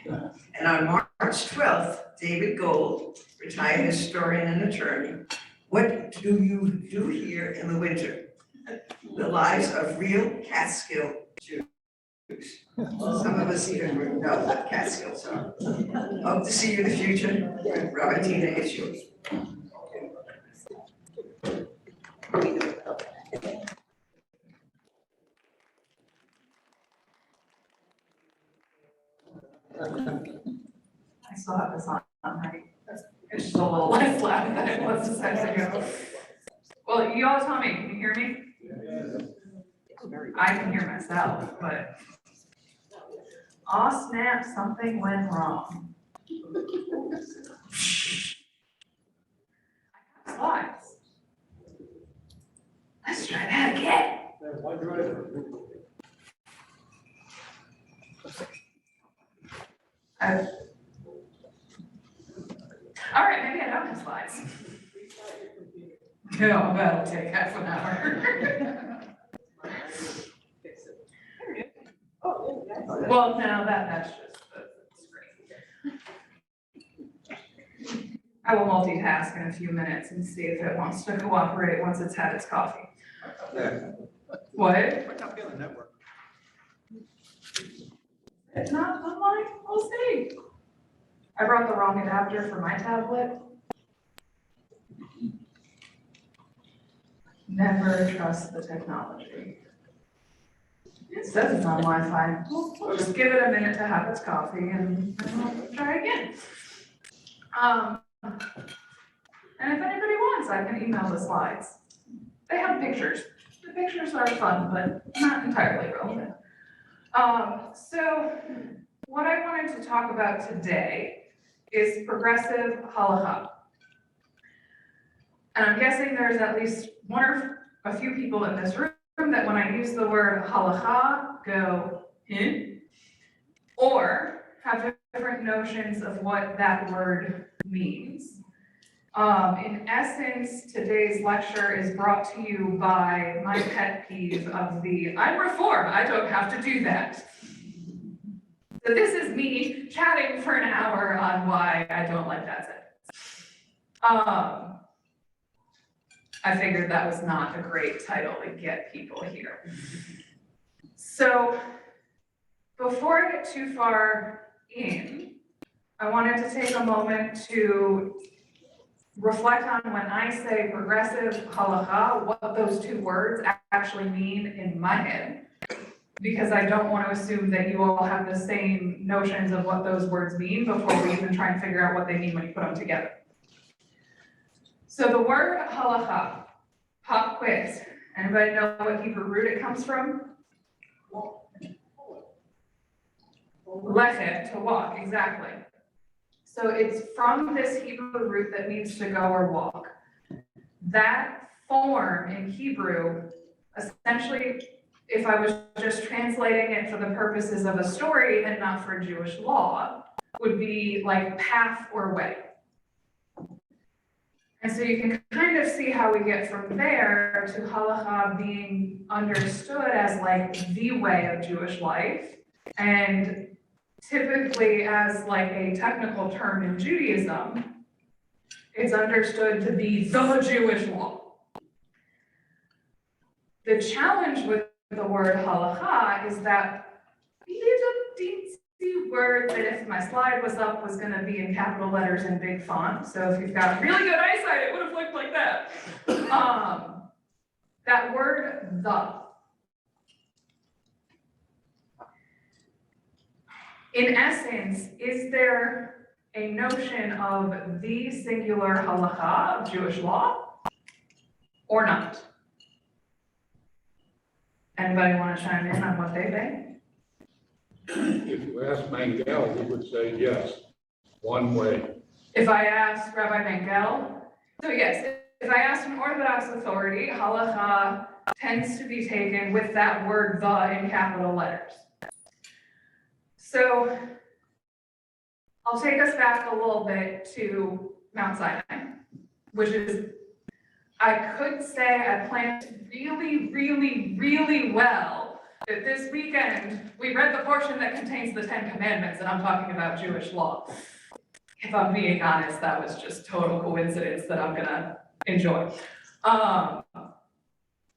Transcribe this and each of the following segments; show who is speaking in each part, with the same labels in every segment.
Speaker 1: And on March 12th, David Gold, retired historian and attorney, what do you do here in the winter? The lives of real Catskill Jews. Some of us even know what Catskills are. Hope to see you in the future. Rabbi Tina, it's yours.
Speaker 2: I still have this on, right? It's just a little less loud than it was a second ago. Well, you all tell me, can you hear me? I can hear myself, but aw snap, something went wrong. I got slides. Let's try that again. All right, maybe I don't have slides. No, that'll take half an hour. Well, no, that's great. I will multitask in a few minutes and see if it wants to cooperate once it's had its coffee. What?
Speaker 3: Might not be on the network.
Speaker 2: It's not online? We'll see. I brought the wrong adapter for my tablet. Never trust the technology. It says it's on Wi-Fi. We'll just give it a minute to have its coffee and then we'll try again. And if anybody wants, I can email the slides. They have pictures. The pictures are fun, but not entirely relevant. So what I wanted to talk about today is progressive halakha. And I'm guessing there's at least one or a few people in this room that when I use the word halakha go, or have different notions of what that word means. In essence, today's lecture is brought to you by my pet peeve of the, I'm Reform, I don't have to do that. So this is me chatting for an hour on why I don't like that sentence. I figured that was not a great title to get people here. So before I get too far in, I wanted to take a moment to reflect on when I say progressive halakha, what those two words actually mean in my head, because I don't want to assume that you all have the same notions of what those words mean before we even try and figure out what they mean when you put them together. So the word halakha, pop quiz. Anybody know what Hebrew root it comes from? Lechet, to walk, exactly. So it's from this Hebrew root that means to go or walk. That form in Hebrew, essentially, if I was just translating it for the purposes of a story and not for Jewish law, would be like path or way. And so you can kind of see how we get from there to halakha being understood as like the way of Jewish life, and typically as like a technical term in Judaism, it's understood to be the Jewish law. The challenge with the word halakha is that it is a deep word that if my slide was up was going to be in capital letters and big font. So if you've got really good eyesight, it would have looked like that. That word, the. In essence, is there a notion of the singular halakha of Jewish law or not? Anybody want to chime in on what they think?
Speaker 4: If you ask Mangel, he would say yes, one way.
Speaker 2: If I asked Rabbi Mangel, so yes, if I asked an Orthodox authority, halakha tends to be taken with that word the in capital letters. So I'll take us back a little bit to Mount Sinai, which is, I could say I planned really, really, really well that this weekend, we read the portion that contains the 10 Commandments, and I'm talking about Jewish law. If I'm being honest, that was just total coincidence that I'm gonna enjoy.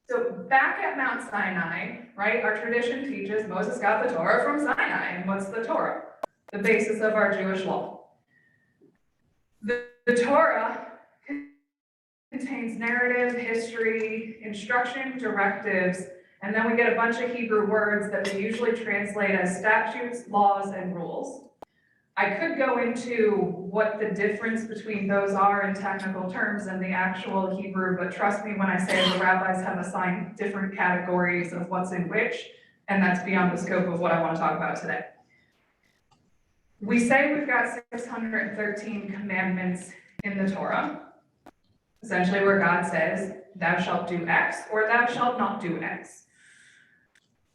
Speaker 2: So back at Mount Sinai, right, our tradition teaches Moses got the Torah from Sinai. And what's the Torah? The basis of our Jewish law. The Torah contains narrative, history, instruction, directives, and then we get a bunch of Hebrew words that we usually translate as statutes, laws, and rules. I could go into what the difference between those are in technical terms and the actual Hebrew, but trust me when I say the rabbis have assigned different categories of what's in which, and that's beyond the scope of what I want to talk about today. We say we've got 613 commandments in the Torah, essentially where God says, thou shalt do X or thou shalt not do X.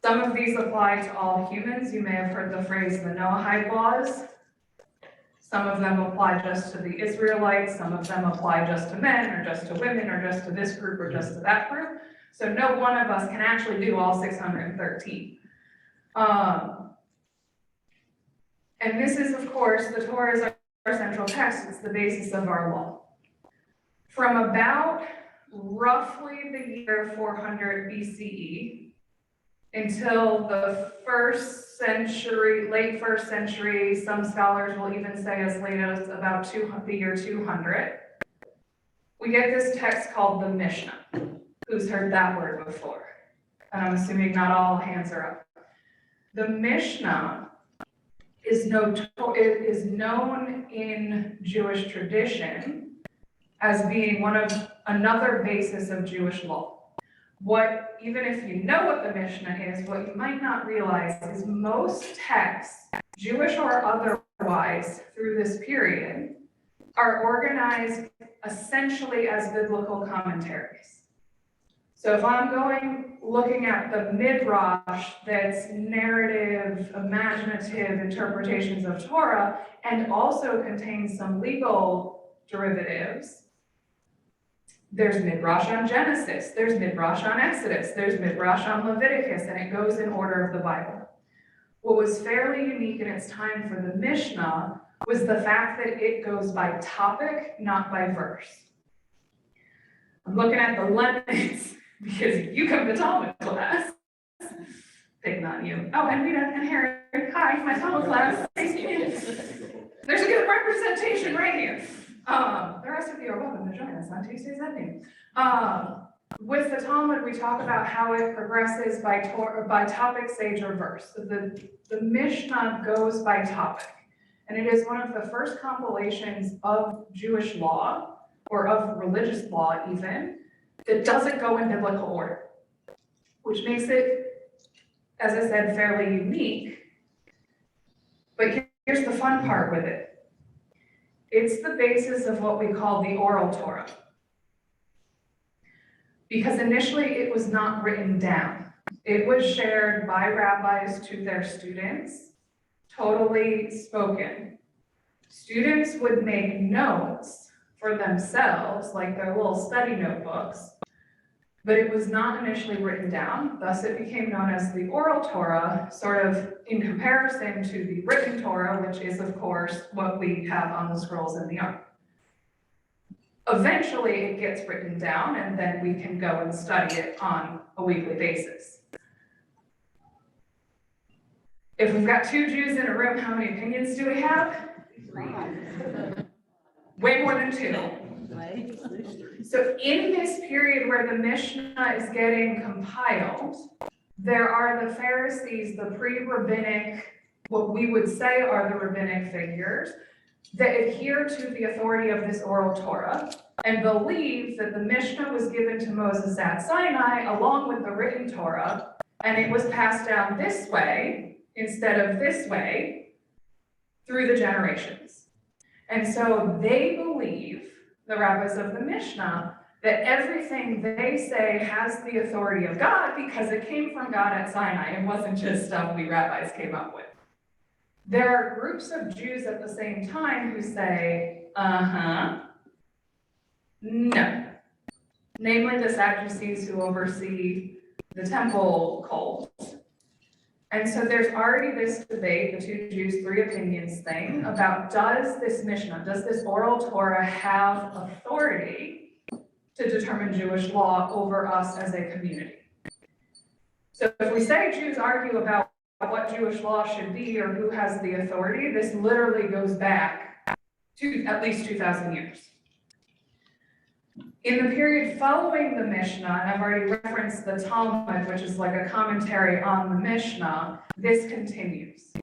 Speaker 2: Some of these apply to all humans. You may have heard the phrase the Noahide laws. Some of them apply just to the Israelites, some of them apply just to men, or just to women, or just to this group, or just to that group. So no one of us can actually do all 613. And this is, of course, the Torah is our central text. It's the basis of our law. From about roughly the year 400 BCE until the first century, late first century, some scholars will even say as late as about the year 200, we get this text called the Mishnah. Who's heard that word before? And I'm assuming not all hands are up. The Mishnah is known in Jewish tradition as being another basis of Jewish law. What, even if you know what the Mishnah is, what you might not realize is most texts, Jewish or otherwise, through this period, are organized essentially as biblical commentaries. So if I'm looking at the Midrash that's narrative, imaginative interpretations of Torah, and also contains some legal derivatives, there's Midrash on Genesis, there's Midrash on Exodus, there's Midrash on Leviticus, and it goes in order of the Bible. What was fairly unique in its time for the Mishnah was the fact that it goes by topic, not by verse. I'm looking at the lemons because you come to Talmud class. Picking on you. Oh, and Rita and Harry, hi, my Talmud class. There's a good representation right here. The rest of you are welcome to join us on Tuesdays ending. With the Talmud, we talk about how it progresses by topic, sage, or verse. So the Mishnah goes by topic, and it is one of the first compilations of Jewish law, or of religious law even, that doesn't go in biblical order, which makes it, as I said, fairly unique. But here's the fun part with it. It's the basis of what we call the oral Torah. Because initially it was not written down. It was shared by rabbis to their students, totally spoken. Students would make notes for themselves, like their little study notebooks, but it was not initially written down. Thus it became known as the oral Torah, sort of in comparison to the written Torah, which is of course what we have on the scrolls in the Ark. Eventually it gets written down and then we can go and study it on a weekly basis. If we've got two Jews in a room, how many opinions do we have? 3. Way more than 2. So in this period where the Mishnah is getting compiled, there are the Pharisees, the pre-rabbinic, what we would say are the rabbinic figures, that adhere to the authority of this oral Torah and believe that the Mishnah was given to Moses at Sinai along with the written Torah, and it was passed down this way instead of this way through the generations. And so they believe, the rabbis of the Mishnah, that everything they say has the authority of God because it came from God at Sinai. It wasn't just stuff we rabbis came up with. There are groups of Jews at the same time who say, no. Namely the Sadducees who oversee the temple cult. And so there's already this debate, the two Jews, three opinions thing about does this Mishnah, does this oral Torah have authority to determine Jewish law over us as a community? So if we say Jews argue about what Jewish law should be or who has the authority, this literally goes back to at least 2,000 years. In the period following the Mishnah, and I've already referenced the Talmud, which is like a commentary on the Mishnah, this continues.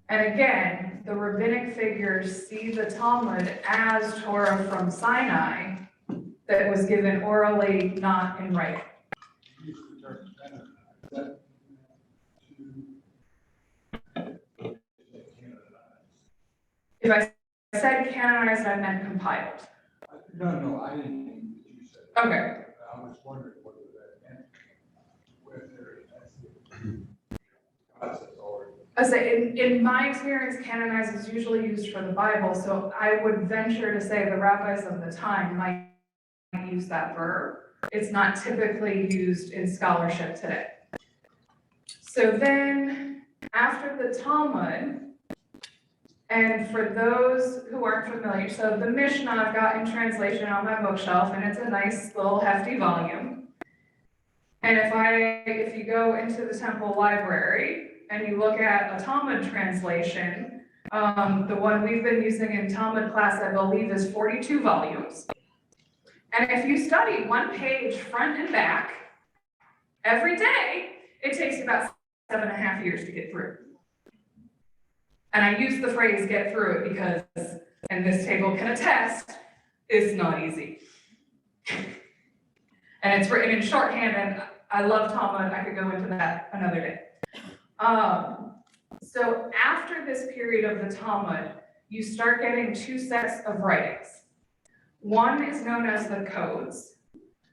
Speaker 2: And again, the rabbinic figures see the Talmud as Torah from Sinai that was given orally, not in writing. If I said canonized, I meant compiled.
Speaker 4: No, I didn't mean what you said.
Speaker 2: Okay.
Speaker 4: I was wondering whether that meant whether that's authority.
Speaker 2: I say, in my experience, canonized is usually used for the Bible, so I would venture to say the rabbis of the time might use that verb. It's not typically used in scholarship today. So then, after the Talmud, and for those who aren't familiar, so the Mishnah I've got in translation on my bookshelf, and it's a nice little hefty volume. And if you go into the temple library and you look at a Talmud translation, the one we've been using in Talmud class, I believe, is 42 volumes. And if you study one page front and back every day, it takes you about 7.5 years to get through. And I use the phrase get through it because, and this table can attest, it's not easy. And it's written in shorthand, and I love Talmud, I could go into that another day. So after this period of the Talmud, you start getting two sets of writings. One is known as the codes,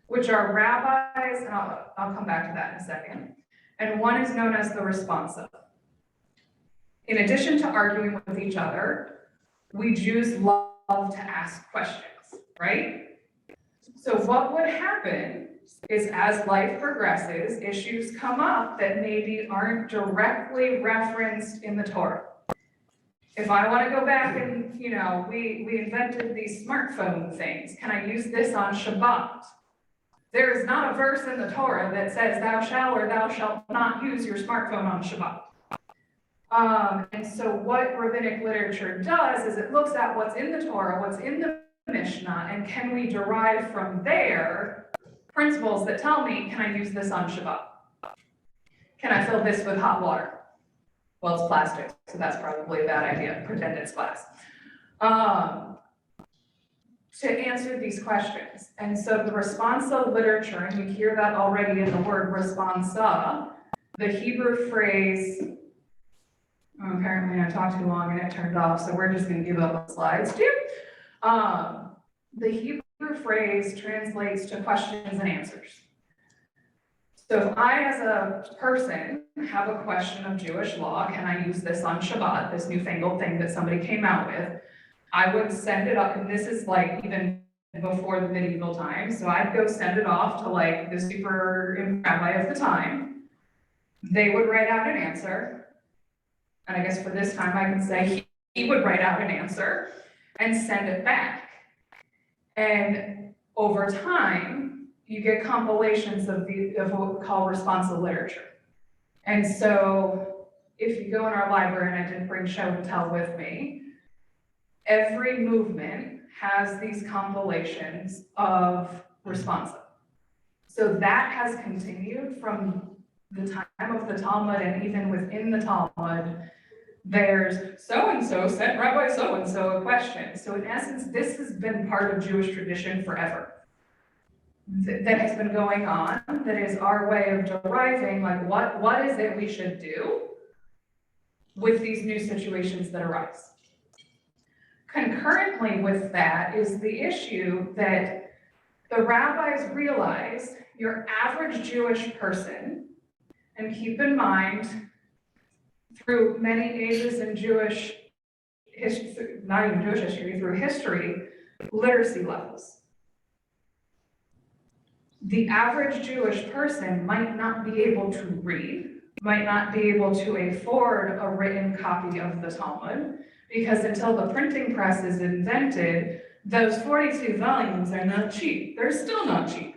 Speaker 2: which are rabbis, and I'll come back to that in a second. And one is known as the responsa. In addition to arguing with each other, we Jews love to ask questions, right? So what would happen is as life progresses, issues come up that maybe aren't directly referenced in the Torah. If I want to go back and, we invented these smartphone things, can I use this on Shabbat? There is not a verse in the Torah that says thou shalt or thou shalt not use your smartphone on Shabbat. And so what rabbinic literature does is it looks at what's in the Torah, what's in the Mishnah, and can we derive from there principles that tell me, can I use this on Shabbat? Can I fill this with hot water? Well, it's plastic, so that's probably a bad idea. Pretend it's glass. To answer these questions. And so the responsa literature, and you hear that already in the word responsa, the Hebrew phrase, apparently I talked too long and it turned off, so we're just going to give up on slides too. The Hebrew phrase translates to questions and answers. So if I, as a person, have a question of Jewish law, can I use this on Shabbat, this newfangled thing that somebody came out with, I would send it up, and this is like even before the medieval times, so I'd go send it off to like the super rabbi of the time. They would write out an answer. And I guess for this time I can say he would write out an answer and send it back. And over time, you get compilations of what we call responsa literature. And so if you go in our library, and I didn't bring show and tell with me, every movement has these compilations of responsa. So that has continued from the time of the Talmud, and even within the Talmud, there's so-and-so sent Rabbi so-and-so a question. So in essence, this has been part of Jewish tradition forever. That has been going on, that is our way of deriving, like what is it we should do with these new situations that arise. Concurrently with that is the issue that the rabbis realize your average Jewish person, and keep in mind, through many ages in Jewish history, not even Jewish history, through history, literacy levels. The average Jewish person might not be able to read might not be able to afford a written copy of the Talmud, because until the printing press is invented, those 42 volumes are not cheap. They're still not cheap.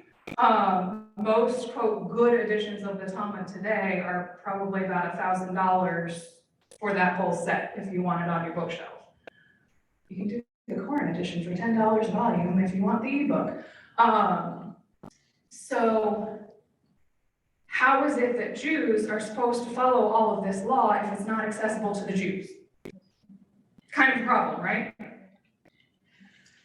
Speaker 2: Most, quote, good editions of the Talmud today are probably about $1,000 for that whole set if you want it on your bookshelf. You can do the Koran edition for $10 a volume if you want the ebook. So how is it that Jews are supposed to follow all of this law if it's not accessible to the Jews? Kind of a problem, right?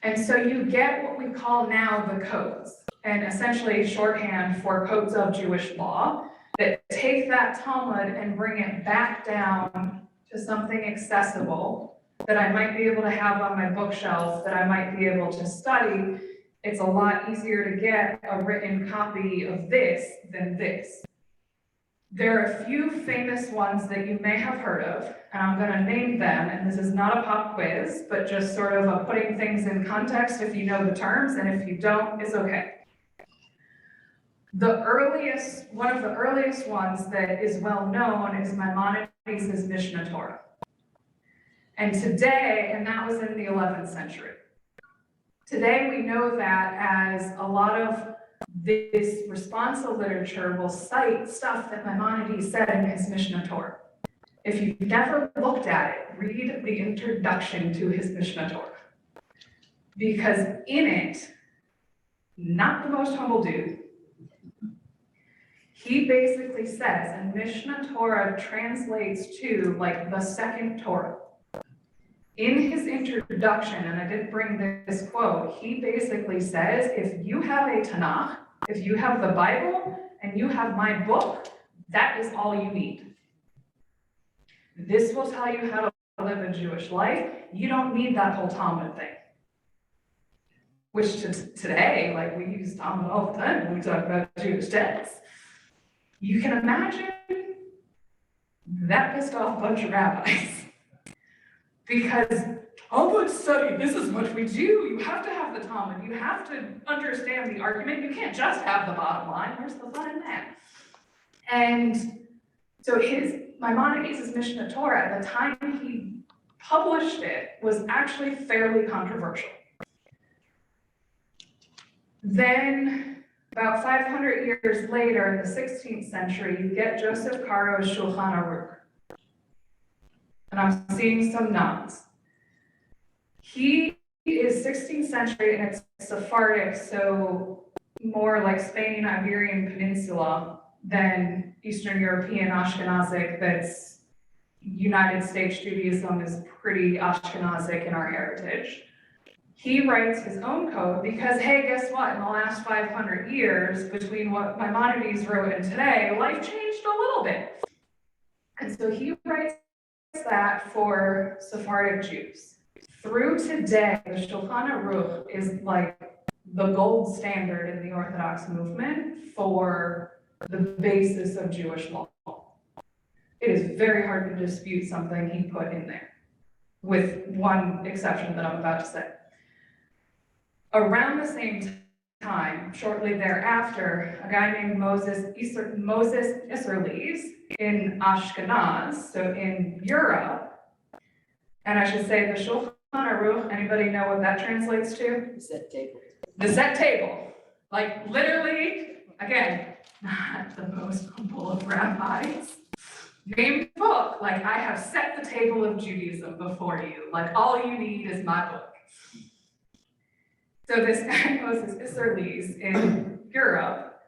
Speaker 2: And so you get what we call now the codes, and essentially shorthand for codes of Jewish law that take that Talmud and bring it back down to something accessible that I might be able to have on my bookshelf, that I might be able to study. It's a lot easier to get a written copy of this than this. There are a few famous ones that you may have heard of, and I'm going to name them, and this is not a pop quiz, but just sort of a putting things in context if you know the terms, and if you don't, it's okay. One of the earliest ones that is well known is Maimonides' Mishnah Torah. And today, and that was in the 11th century. Today we know that as a lot of this responsa literature will cite stuff that Maimonides said in his Mishnah Torah. If you've never looked at it, read the introduction to his Mishnah Torah. Because in it, not the most humble dude, he basically says, and Mishnah Torah translates to like the second Torah. In his introduction, and I didn't bring this quote, he basically says, if you have a Tanakh, if you have the Bible, and you have my book, that is all you need. This will tell you how to live a Jewish life. You don't need that whole Talmud thing. Which today, like we use Talmud all the time when we talk about Jewish texts. You can imagine that pissed off a bunch of rabbis. Because Talmud study, this is what we do. You have to have the Talmud. You have to understand the argument. You can't just have the bottom line. Where's the fun in that? And so Maimonides' Mishnah Torah, at the time he published it, was actually fairly controversial. Then, about 500 years later, in the 16th century, you get Joseph Caro's Shulchan Aruch. And I'm seeing some nods. He is 16th century and it's Sephardic, so more like Spain, Iberian Peninsula than Eastern European Ashkenazic. That's United States Judaism is pretty Ashkenazic in our heritage. He writes his own code because, hey, guess what? In the last 500 years, between what Maimonides wrote and today, life changed a little bit. And so he writes that for Sephardic Jews. Through today, the Shulchan Aruch is like the gold standard in the Orthodox movement for the basis of Jewish law. It is very hard to dispute something he put in there, with one exception that I'm about to say. Around the same time, shortly thereafter, a guy named Moses Isserles in Ashkenaz, so in Europe, and I should say the Shulchan Aruch, anybody know what that translates to?
Speaker 3: The set table.
Speaker 2: The set table. Like literally, again, not the most humble of rabbis. Named book, like I have set the table of Judaism before you. Like all you need is my book. So this guy, Moses Isserles in Europe,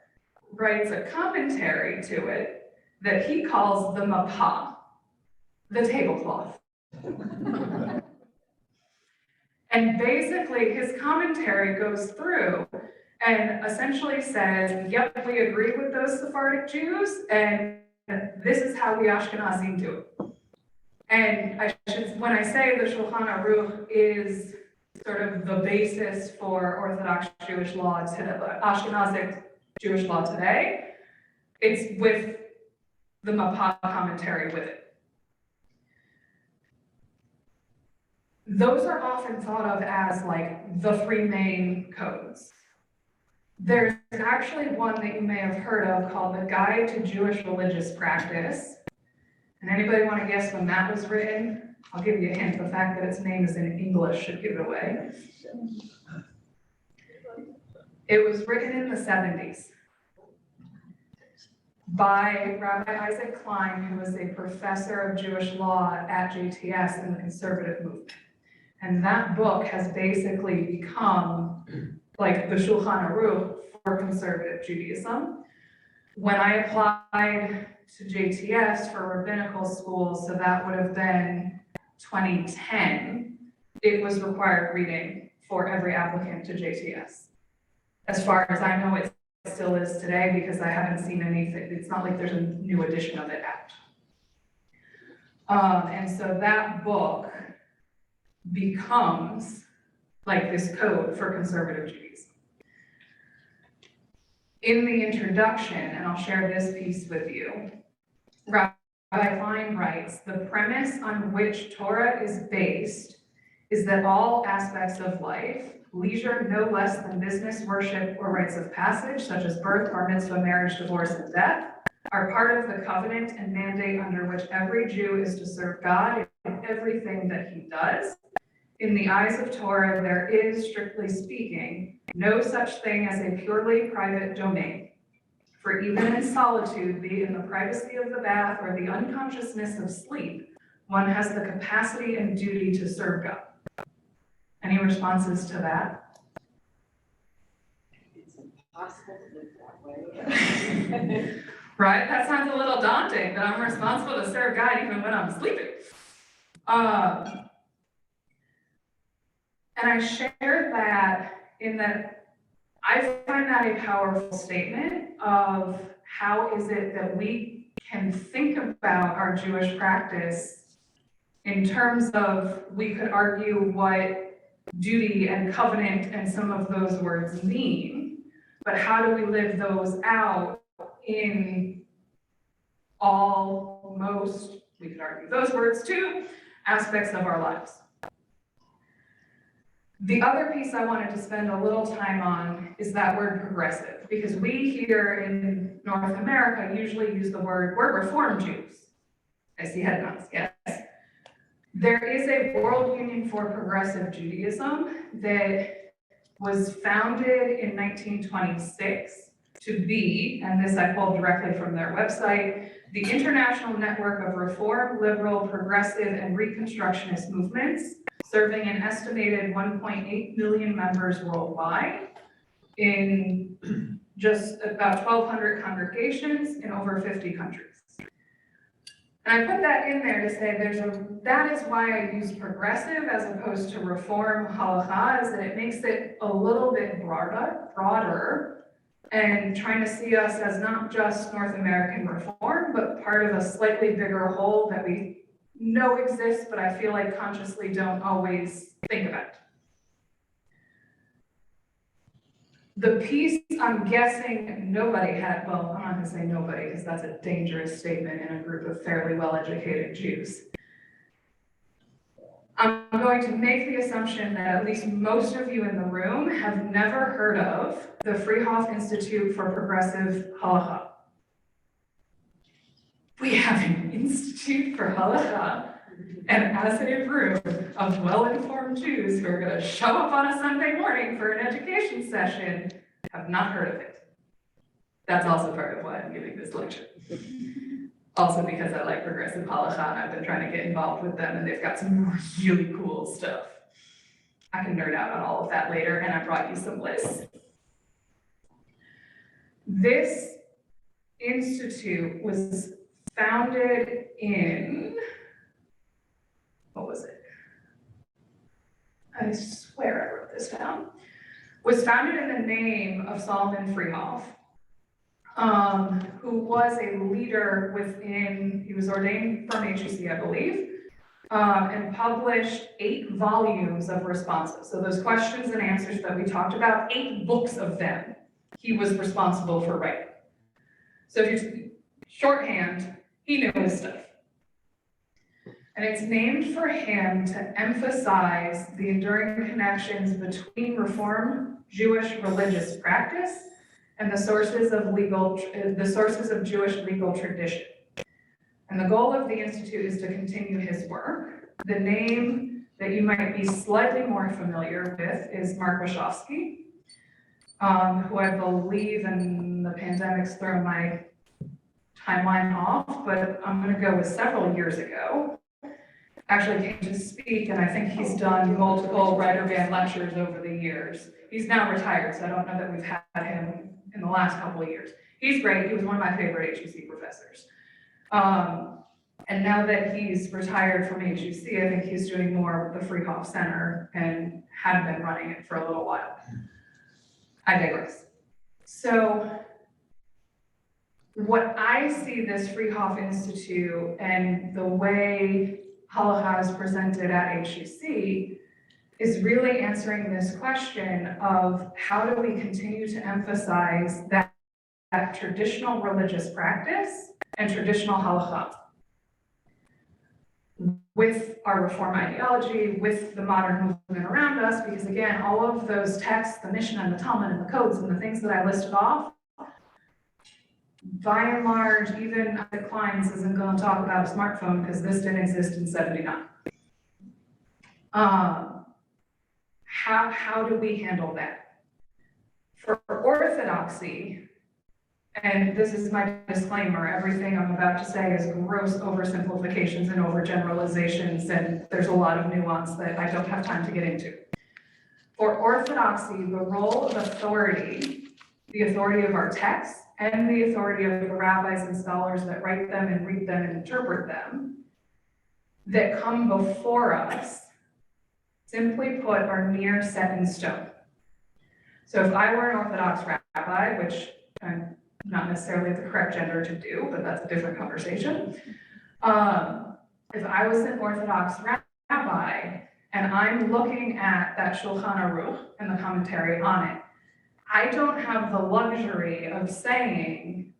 Speaker 2: writes a commentary to it that he calls the mapa, the tablecloth. And basically his commentary goes through and essentially says, yep, we agree with those Sephardic Jews, and this is how we Ashkenazim do it. And when I say the Shulchan Aruch is sort of the basis for Orthodox Jewish law, Ashkenazic Jewish law today, it's with the Mapa commentary with it. Those are often thought of as like the three main codes. There's actually one that you may have heard of called The Guide to Jewish Religious Practice. And anybody want to guess when that was written? I'll give you a hint. The fact that its name is in English should give it away. It was written in the 70s by Rabbi Isaac Klein, who was a professor of Jewish law at JTS in the conservative movement. And that book has basically become like the Shulchan Aruch for conservative Judaism. When I applied to JTS for rabbinical school, so that would have been 2010, it was required reading for every applicant to JTS. As far as I know, it still is today because I haven't seen anything. It's not like there's a new edition of it out. And so that book becomes like this code for conservative Judaism. In the introduction, and I'll share this piece with you, Rabbi Klein writes, the premise on which Torah is based is that all aspects of life, leisure no less than business, worship, or rites of passage, such as birth, bar mitzvah, marriage, divorce, and death, are part of the covenant and mandate under which every Jew is to serve God in everything that he does. In the eyes of Torah, there is, strictly speaking, no such thing as a purely private domain. For even in solitude, be it in the privacy of the bath or the unconsciousness of sleep, one has the capacity and duty to serve God. Any responses to that?
Speaker 3: It's impossible to live that way.
Speaker 2: Right? That sounds a little daunting, that I'm responsible to serve God even when I'm sleeping. And I shared that in that I find that a powerful statement of how is it that we can think about our Jewish practice in terms of, we could argue what duty and covenant and some of those words mean, but how do we live those out in all, most, we could argue those words too, aspects of our lives. The other piece I wanted to spend a little time on is that word progressive, because we here in North America usually use the word, we're Reform Jews. I see head nods, yes. There is a World Union for Progressive Judaism that was founded in 1926 to be, and this I pulled directly from their website, the International Network of Reform, Liberal, Progressive, and Reconstructionist Movements, serving an estimated 1.8 million members worldwide in just about 1,200 congregations in over 50 countries. And I put that in there to say that is why I use progressive as opposed to reform halakha, is that it makes it a little bit broader and trying to see us as not just North American reform, but part of a slightly bigger whole that we know exists, but I feel like consciously don't always think about. The piece I'm guessing nobody had, well, I'm not gonna say nobody because that's a dangerous statement in a group of fairly well-educated Jews. I'm going to make the assumption that at least most of you in the room have never heard of the Freehoff Institute for Progressive Halakha. We have an Institute for Halakha, and as a room of well-informed Jews who are going to show up on a Sunday morning for an education session have not heard of it. That's also part of why I'm giving this lecture. Also because I like progressive halakha and I've been trying to get involved with them and they've got some really cool stuff. I can nerd out on all of that later, and I brought you some lists. This institute was founded in, what was it? I swear I wrote this down. Was founded in the name of Solomon Freehoff, who was a leader within, he was ordained from HUC, I believe, and published 8 volumes of responses. So those questions and answers that we talked about, 8 books of them, he was responsible for writing. So if you're shorthand, he knew his stuff. And it's named for him to emphasize the enduring connections between Reform Jewish religious practice and the sources of Jewish legal tradition. And the goal of the Institute is to continue his work. The name that you might be slightly more familiar with is Mark Wachowski, who I believe, and the pandemic's thrown my timeline off, but I'm gonna go with several years ago. Actually came to speak, and I think he's done multiple Ryterband lectures over the years. He's now retired, so I don't know that we've had him in the last couple of years. He's great, he was one of my favorite HUC professors. And now that he's retired from HUC, I think he's doing more with the Freehoff Center and had been running it for a little while. I digress. So what I see this Freehoff Institute and the way Halakha is presented at HUC is really answering this question of how do we continue to emphasize that traditional religious practice and traditional halakha with our reform ideology, with the modern movement around us, because again, all of those texts, the Mishnah and the Talmud and the codes and the things that I listed off, by and large, even Isaac Kleins isn't going to talk about a smartphone because this didn't exist in '79. How do we handle that? For orthodoxy, and this is my disclaimer, everything I'm about to say is gross oversimplifications and overgeneralizations, and there's a lot of nuance that I don't have time to get into. For orthodoxy, the role of authority, the authority of our texts, and the authority of the rabbis and scholars that write them and read them and interpret them, that come before us, simply put, are near set in stone. So if I were an Orthodox rabbi, which I'm not necessarily the correct gender to do, but that's a different conversation. If I was an Orthodox rabbi and I'm looking at that Shulchan Aruch and the commentary on it, I don't have the luxury of saying,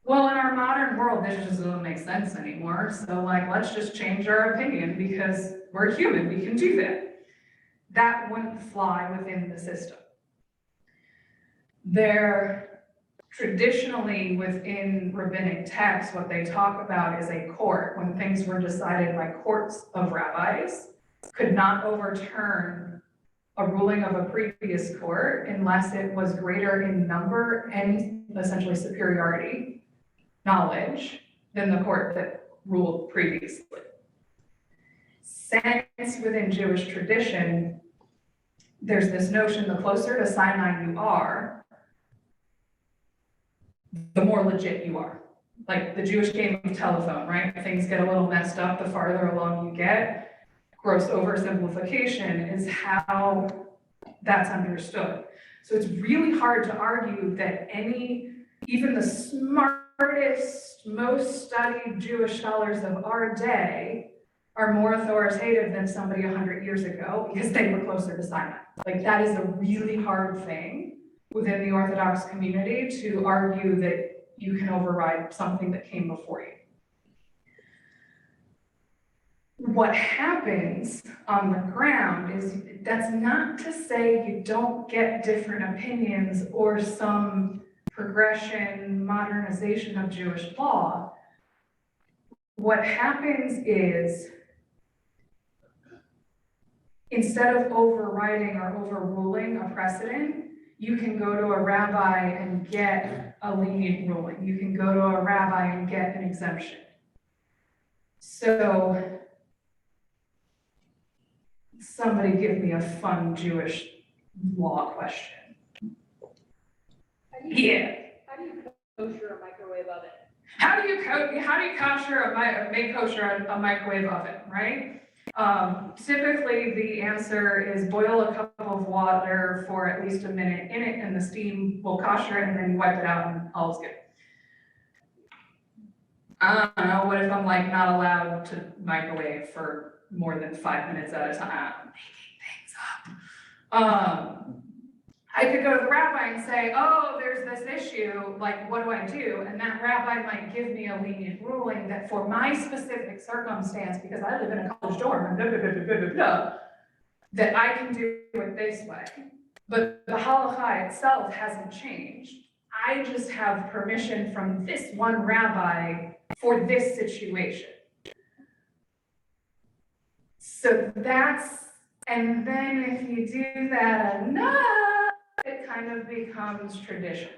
Speaker 2: well, in our modern world, this just doesn't make sense anymore. So like, let's just change our opinion because we're human, we can do that. That wouldn't fly within the system. They're traditionally within rabbinic texts, what they talk about is a court. When things were decided by courts of rabbis, could not overturn a ruling of a previous court unless it was greater in number and essentially superiority, knowledge, than the court that ruled previously. Since within Jewish tradition, there's this notion, the closer to Sinai you are, the more legit you are. Like the Jewish game of telephone, right? Things get a little messed up the farther along you get. Gross oversimplification is how that's understood. So it's really hard to argue that even the smartest, most studied Jewish scholars of our day are more authoritative than somebody 100 years ago because they were closer to Sinai. Like that is a really hard thing within the Orthodox community to argue that you can override something that came before you. What happens on the ground is that's not to say you don't get different opinions or some progression, modernization of Jewish law. What happens is instead of overriding or overruling a precedent, you can go to a rabbi and get a lenient ruling. You can go to a rabbi and get an exemption. So somebody give me a fun Jewish law question.
Speaker 3: How do you kosher a microwave oven?
Speaker 2: How do you kosher make kosher a microwave oven, right? Typically the answer is boil a cup of water for at least a minute in it and the steam will kosher it and then you wipe it out and all's good. I don't know, what if I'm like not allowed to microwave for more than 5 minutes at a time? I'm making things up. I could go to the rabbi and say, oh, there's this issue, like, what do I do? And that rabbi might give me a lenient ruling that for my specific circumstance, because I live in a college dorm and blah, blah, blah, blah, blah, blah, that I can do it this way. But the halacha itself hasn't changed. I just have permission from this one rabbi for this situation. So and then if you do that enough, it kind of becomes tradition.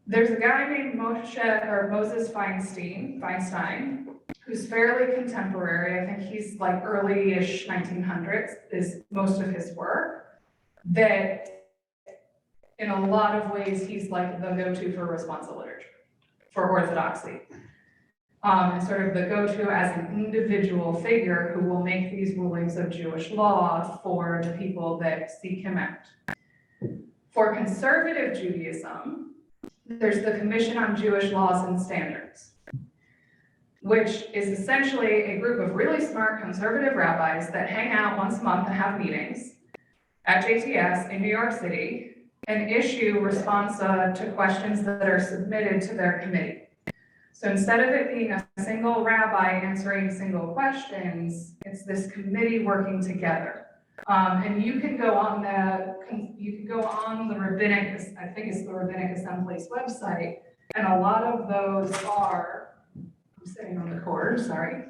Speaker 2: There's a guy named Moses Feinstein, who's fairly contemporary. I think he's like early-ish 1900s is most of his work, that in a lot of ways, he's like the go-to for responsa literature, for orthodoxy. And sort of the go-to as an individual figure who will make these rulings of Jewish law for the people that seek him out. For conservative Judaism, there's the Commission on Jewish Laws and Standards, which is essentially a group of really smart conservative rabbis that hang out once a month and have meetings at JTS in New York City and issue responsa to questions that are submitted to their committee. So instead of it being a single rabbi answering single questions, it's this committee working together. And you can go on the rabbinic, I think it's the Rabbinic Assembly's website, and a lot of those are, I'm sitting on the cord, sorry.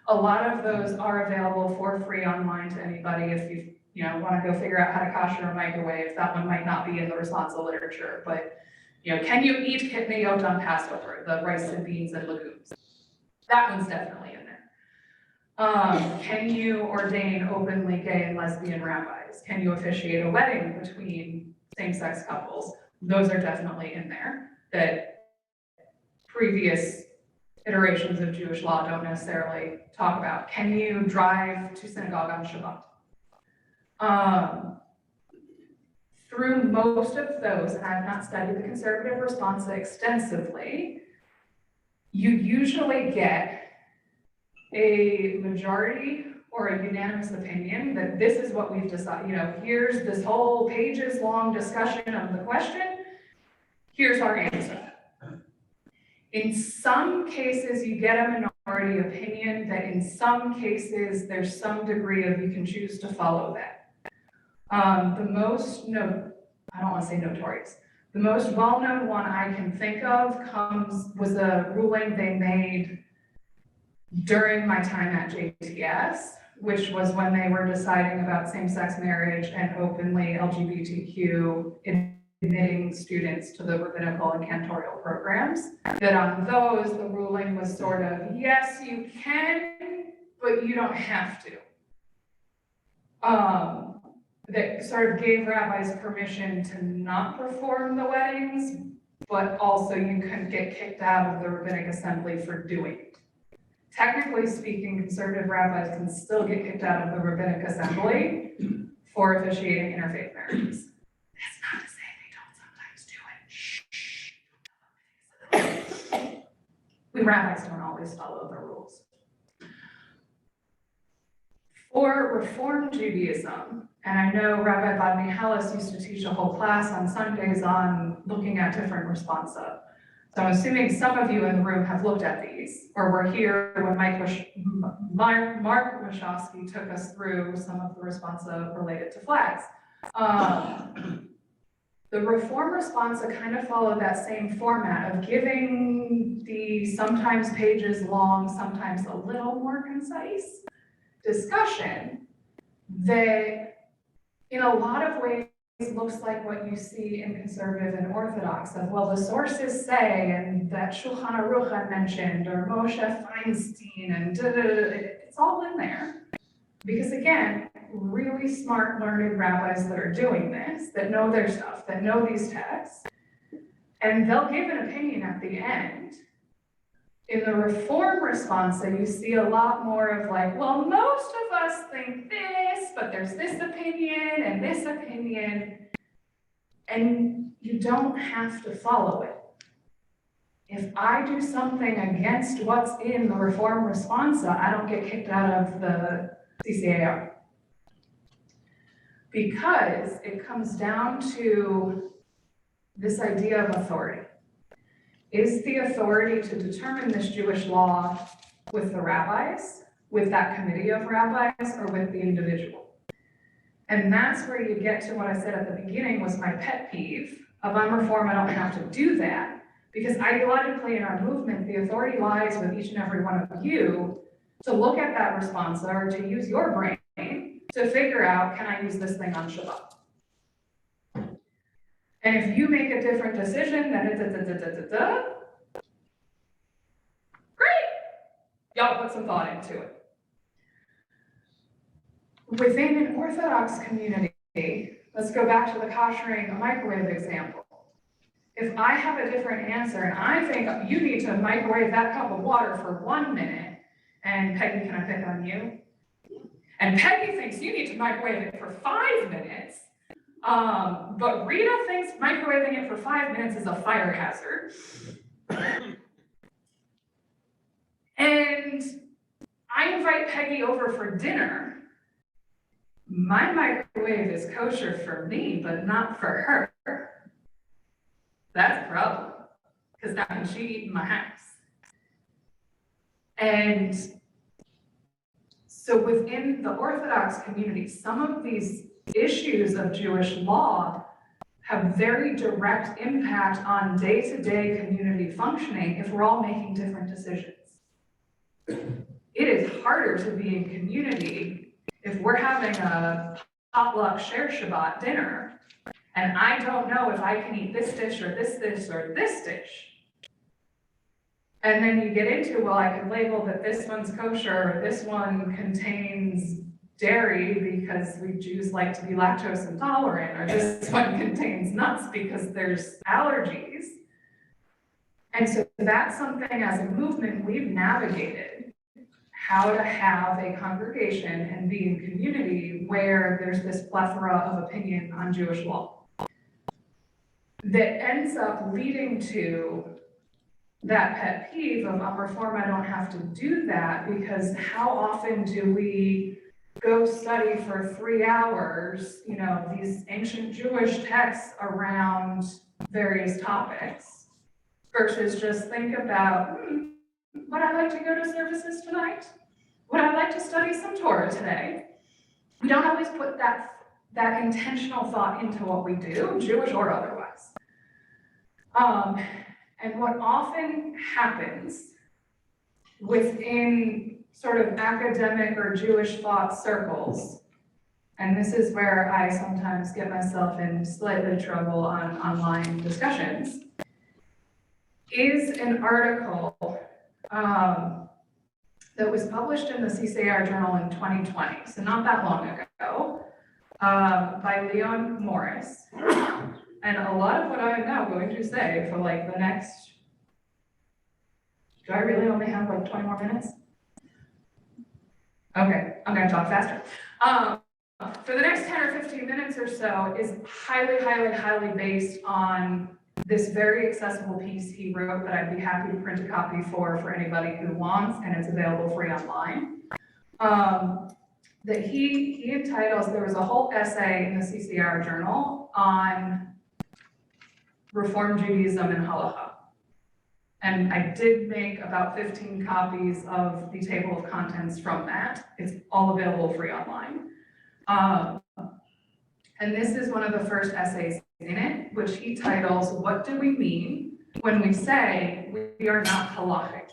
Speaker 2: A lot of those are available for free online to anybody if you want to go figure out how to kosher a microwave. That one might not be in the responsa literature, but can you eat kitniyot on Passover, the rice and beans and legumes? That one's definitely in there. Can you ordain openly gay and lesbian rabbis? Can you officiate a wedding between same-sex couples? Those are definitely in there that previous iterations of Jewish law don't necessarily talk about. Can you drive to synagogue on Shabbat? Through most of those, and I have not studied the conservative responsa extensively, you usually get a majority or a unanimous opinion that this is what we've decided. Here's this whole pages long discussion of the question. Here's our answer. In some cases, you get a minority opinion that in some cases, there's some degree of you can choose to follow that. I don't want to say notorious. The most well-known one I can think of was a ruling they made during my time at JTS, which was when they were deciding about same-sex marriage and openly LGBTQ admitting students to the rabbinical and cantorial programs. That on those, the ruling was sort of, yes, you can, but you don't have to. That sort of gave rabbis permission to not perform the weddings, but also you couldn't get kicked out of the rabbinic assembly for doing it. Technically speaking, conservative rabbis can still get kicked out of the rabbinic assembly for officiating interfaith marriages. That's not to say they don't sometimes do it. We rabbis don't always follow the rules. For Reform Judaism, and I know Rabbi Bodney Hallis used to teach a whole class on Sundays on looking at different responsa. So I'm assuming some of you in the room have looked at these, or were here when Mark Mashofsky took us through some of the responsa related to flags. The Reform responsa kind of followed that same format of giving the sometimes pages long, sometimes a little more concise discussion that in a lot of ways looks like what you see in conservative and orthodox of, well, the sources say, and that Shulchan Aruch I mentioned, or Moshe Feinstein, and it's all in there. Because again, really smart, learned rabbis that are doing this, that know their stuff, that know these texts, and they'll give an opinion at the end. In the Reform responsa, you see a lot more of like, well, most of us think this, but there's this opinion and this opinion, and you don't have to follow it. If I do something against what's in the Reform responsa, I don't get kicked out of the CCAR. Because it comes down to this idea of authority. Is the authority to determine this Jewish law with the rabbis, with that committee of rabbis, or with the individual? And that's where you get to what I said at the beginning was my pet peeve of I'm Reform, I don't have to do that. Because ideologically in our movement, the authority lies with each and every one of you to look at that responsa or to use your brain to figure out, can I use this thing on Shabbat? And if you make a different decision, then great, y'all put some thought into it. Within an Orthodox community, let's go back to the koshering a microwave example. If I have a different answer and I think you need to microwave that cup of water for 1 minute, and Peggy, can I pick on you? And Peggy thinks you need to microwave it for 5 minutes, but Rita thinks microwaving it for 5 minutes is a fire hazard. And I invite Peggy over for dinner. My microwave is kosher for me, but not for her. That's a problem, because that means she eat in my house. And so within the Orthodox community, some of these issues of Jewish law have very direct impact on day-to-day community functioning if we're all making different decisions. It is harder to be in community if we're having a potluck share Shabbat dinner and I don't know if I can eat this dish or this dish or this dish. And then you get into, well, I can label that this one's kosher or this one contains dairy because we Jews like to be lactose intolerant, or this one contains nuts because there's allergies. And so that's something as a movement we've navigated, how to have a congregation and be in community where there's this plethora of opinion on Jewish law that ends up leading to that pet peeve of I'm Reform, I don't have to do that, because how often do we go study for 3 hours, these ancient Jewish texts around various topics versus just think about, would I like to go to services tonight? Would I like to study some Torah today? We don't always put that intentional thought into what we do, Jewish or otherwise. And what often happens within sort of academic or Jewish thought circles, and this is where I sometimes get myself in slightly trouble on online discussions, is an article that was published in the CCAR Journal in 2020, so not that long ago, by Leon Morris. And a lot of what I'm now going to say for like the next, do I really only have like 20 more minutes? Okay, I'm gonna talk faster. For the next 10 or 15 minutes or so is highly, highly, highly based on this very accessible piece he wrote that I'd be happy to print a copy for anybody who wants, and it's available free online. That he entitles, there was a whole essay in the CCR Journal on Reform Judaism and Halacha. And I did make about 15 copies of the table of contents from that. It's all available free online. And this is one of the first essays in it, which he titles, What Do We Mean When We Say We Are Not Halachic?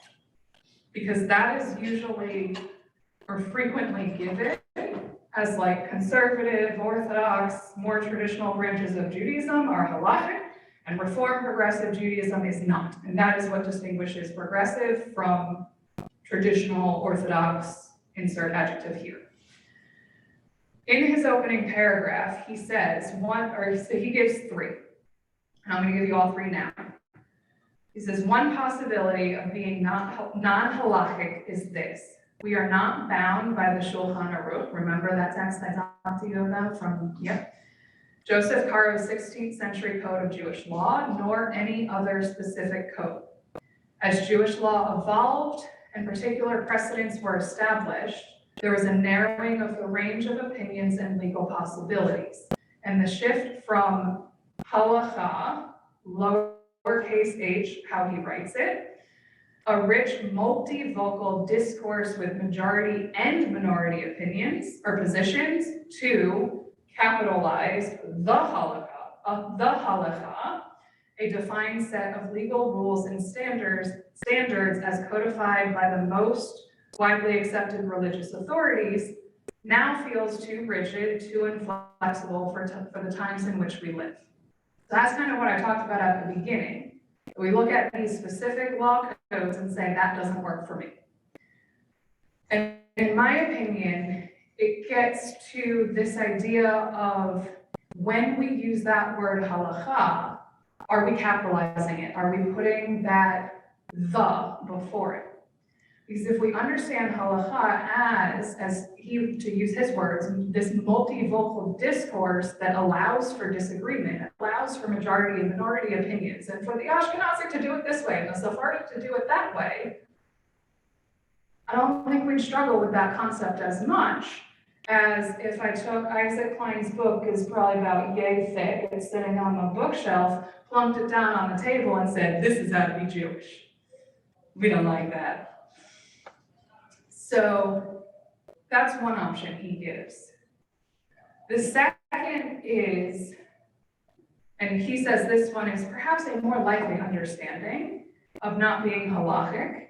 Speaker 2: Because that is usually or frequently given as like conservative, Orthodox, more traditional branches of Judaism are halachic, and Reform progressive Judaism is not. And that is what distinguishes progressive from traditional Orthodox, insert adjective here. In his opening paragraph, he says so he gives 3. And I'm gonna give you all 3 now. He says, one possibility of being non-halachic is this. We are not bound by the Shulchan Aruch. Remember that text I talked to you about from, Joseph Caro's 16th century code of Jewish law, nor any other specific code. As Jewish law evolved and particular precedents were established, there was a narrowing of the range of opinions and legal possibilities. And the shift from halacha, lowercase h, how he writes it, a rich multivocal discourse with majority and minority opinions or positions, to capitalized the halacha, a defined set of legal rules and standards as codified by the most widely accepted religious authorities, now feels too rigid, too inflexible for the times in which we live. So that's kind of what I talked about at the beginning. We look at these specific law codes and say, that doesn't work for me. And in my opinion, it gets to this idea of when we use that word halacha, are we capitalizing it? Are we putting that the before it? Because if we understand halacha as he, to use his words, this multivocal discourse that allows for disagreement, allows for majority and minority opinions, and for the Ashkenazic to do it this way and the Sephardic to do it that way, I don't think we'd struggle with that concept as much as if I took Isaac Klein's book, is probably about yay thick, it's sitting on the bookshelf, plunked it down on the table and said, this is how to be Jewish. We don't like that. So that's one option he gives. The second is, and he says this one is perhaps a more likely understanding of not being halachic,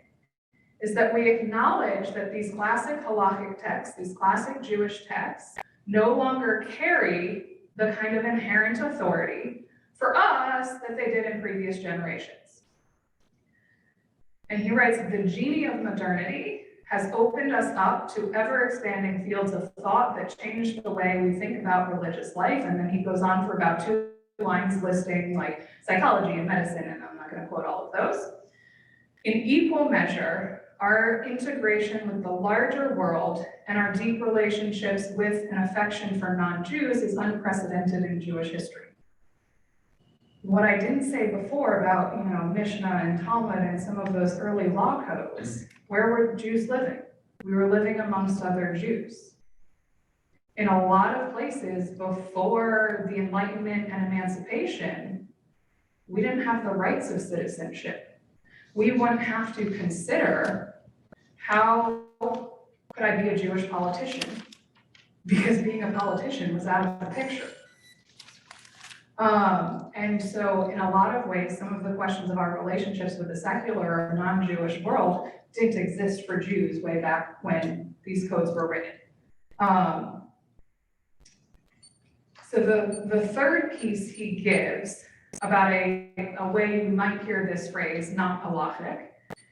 Speaker 2: is that we acknowledge that these classic halachic texts, these classic Jewish texts, no longer carry the kind of inherent authority for us that they did in previous generations. And he writes, the genie of modernity has opened us up to ever-expanding fields of thought that change the way we think about religious life. And then he goes on for about 2 lines listing like psychology and medicine, and I'm not going to quote all of those. In equal measure, our integration with the larger world and our deep relationships with and affection for non-Jews is unprecedented in Jewish history. What I didn't say before about, Mishnah and Talmud and some of those early law codes, where were Jews living? We were living amongst other Jews. In a lot of places before the Enlightenment and Emancipation, we didn't have the rights of citizenship. We wouldn't have to consider how could I be a Jewish politician, because being a politician was out of the picture. And so in a lot of ways, some of the questions of our relationships with the secular or non-Jewish world didn't exist for Jews way back when these codes were written. So the third piece he gives about a way you might hear this phrase, not halachic,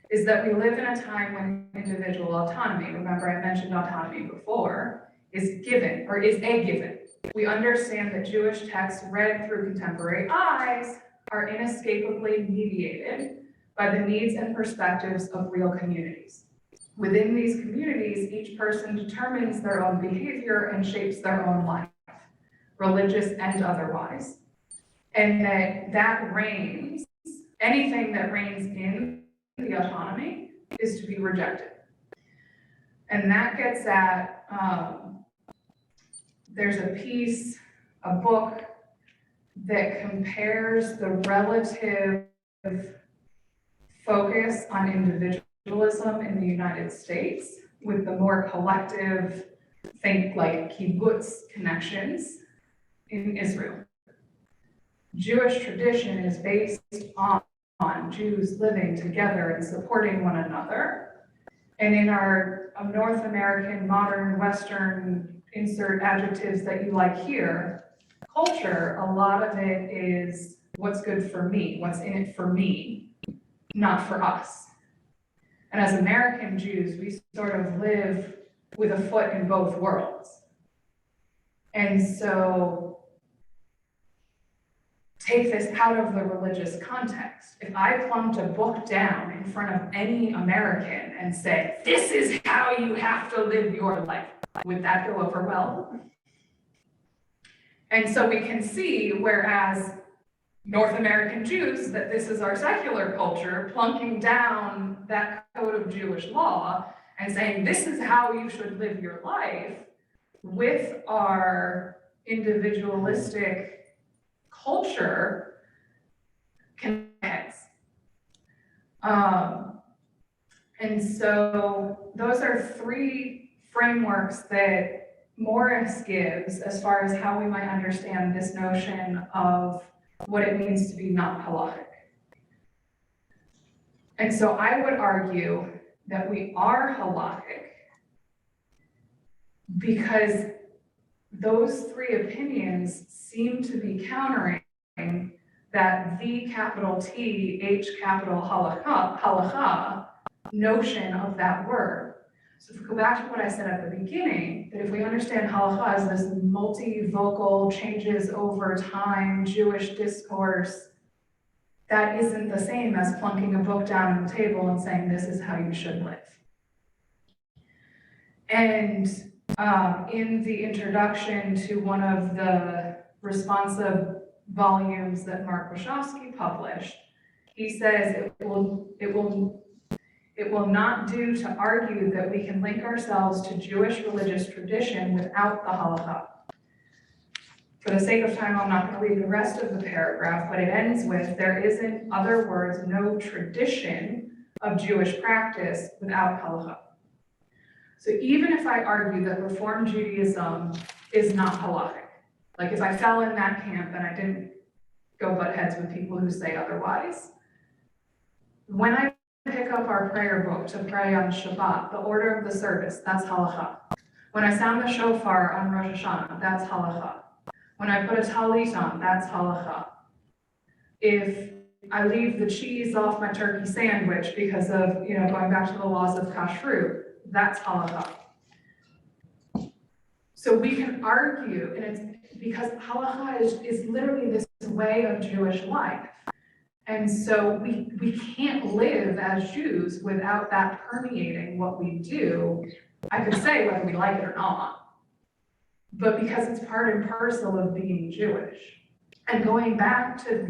Speaker 2: is that we live in a time when individual autonomy, remember I mentioned autonomy before, is given, or is a given. We understand that Jewish texts read through contemporary eyes are inescapably mediated by the needs and perspectives of real communities. Within these communities, each person determines their own behavior and shapes their own life, religious and otherwise. And that reigns, anything that reigns in the autonomy is to be rejected. And that gets at, there's a book that compares the relative focus on individualism in the United States with the more collective, think like kibbutz connections in Israel. Jewish tradition is based on Jews living together and supporting one another. And in our North American, modern, Western, insert adjectives that you like here, culture, a lot of it is what's good for me, what's in it for me, not for us. And as American Jews, we sort of live with a foot in both worlds. And so take this out of the religious context. If I plunked a book down in front of any American and said, this is how you have to live your life, would that go over well? And so we can see, whereas North American Jews, that this is our secular culture, plunking down that code of Jewish law and saying, this is how you should live your life, with our individualistic culture connects. And so those are 3 frameworks that Morris gives as far as how we might understand this notion of what it means to be not halachic. And so I would argue that we are halachic because those three opinions seem to be countering that the capital T, H capital halacha notion of that word. So if we go back to what I said at the beginning, that if we understand halacha as this multivocal, changes over time, Jewish discourse, that isn't the same as plunking a book down on the table and saying, this is how you should live. And in the introduction to one of the responsive volumes that Mark Wachowski published, he says it will not do to argue that we can link ourselves to Jewish religious tradition without the halacha. For the sake of time, I'm not going to read the rest of the paragraph, but it ends with, there is, in other words, no tradition of Jewish practice without halacha. So even if I argue that Reform Judaism is not halachic, like if I fell in that camp and I didn't go butt heads with people who say otherwise, when I pick up our prayer book to pray on Shabbat, the order of the service, that's halacha. When I sound the shofar on Rosh Hashanah, that's halacha. When I put a talit on, that's halacha. If I leave the cheese off my turkey sandwich because of, going back to the laws of kashrut, that's halacha. So we can argue, and it's because halacha is literally this way of Jewish life. And so we can't live as Jews without that permeating what we do. I could say whether we like it or not, but because it's part and parcel of being Jewish. And going back to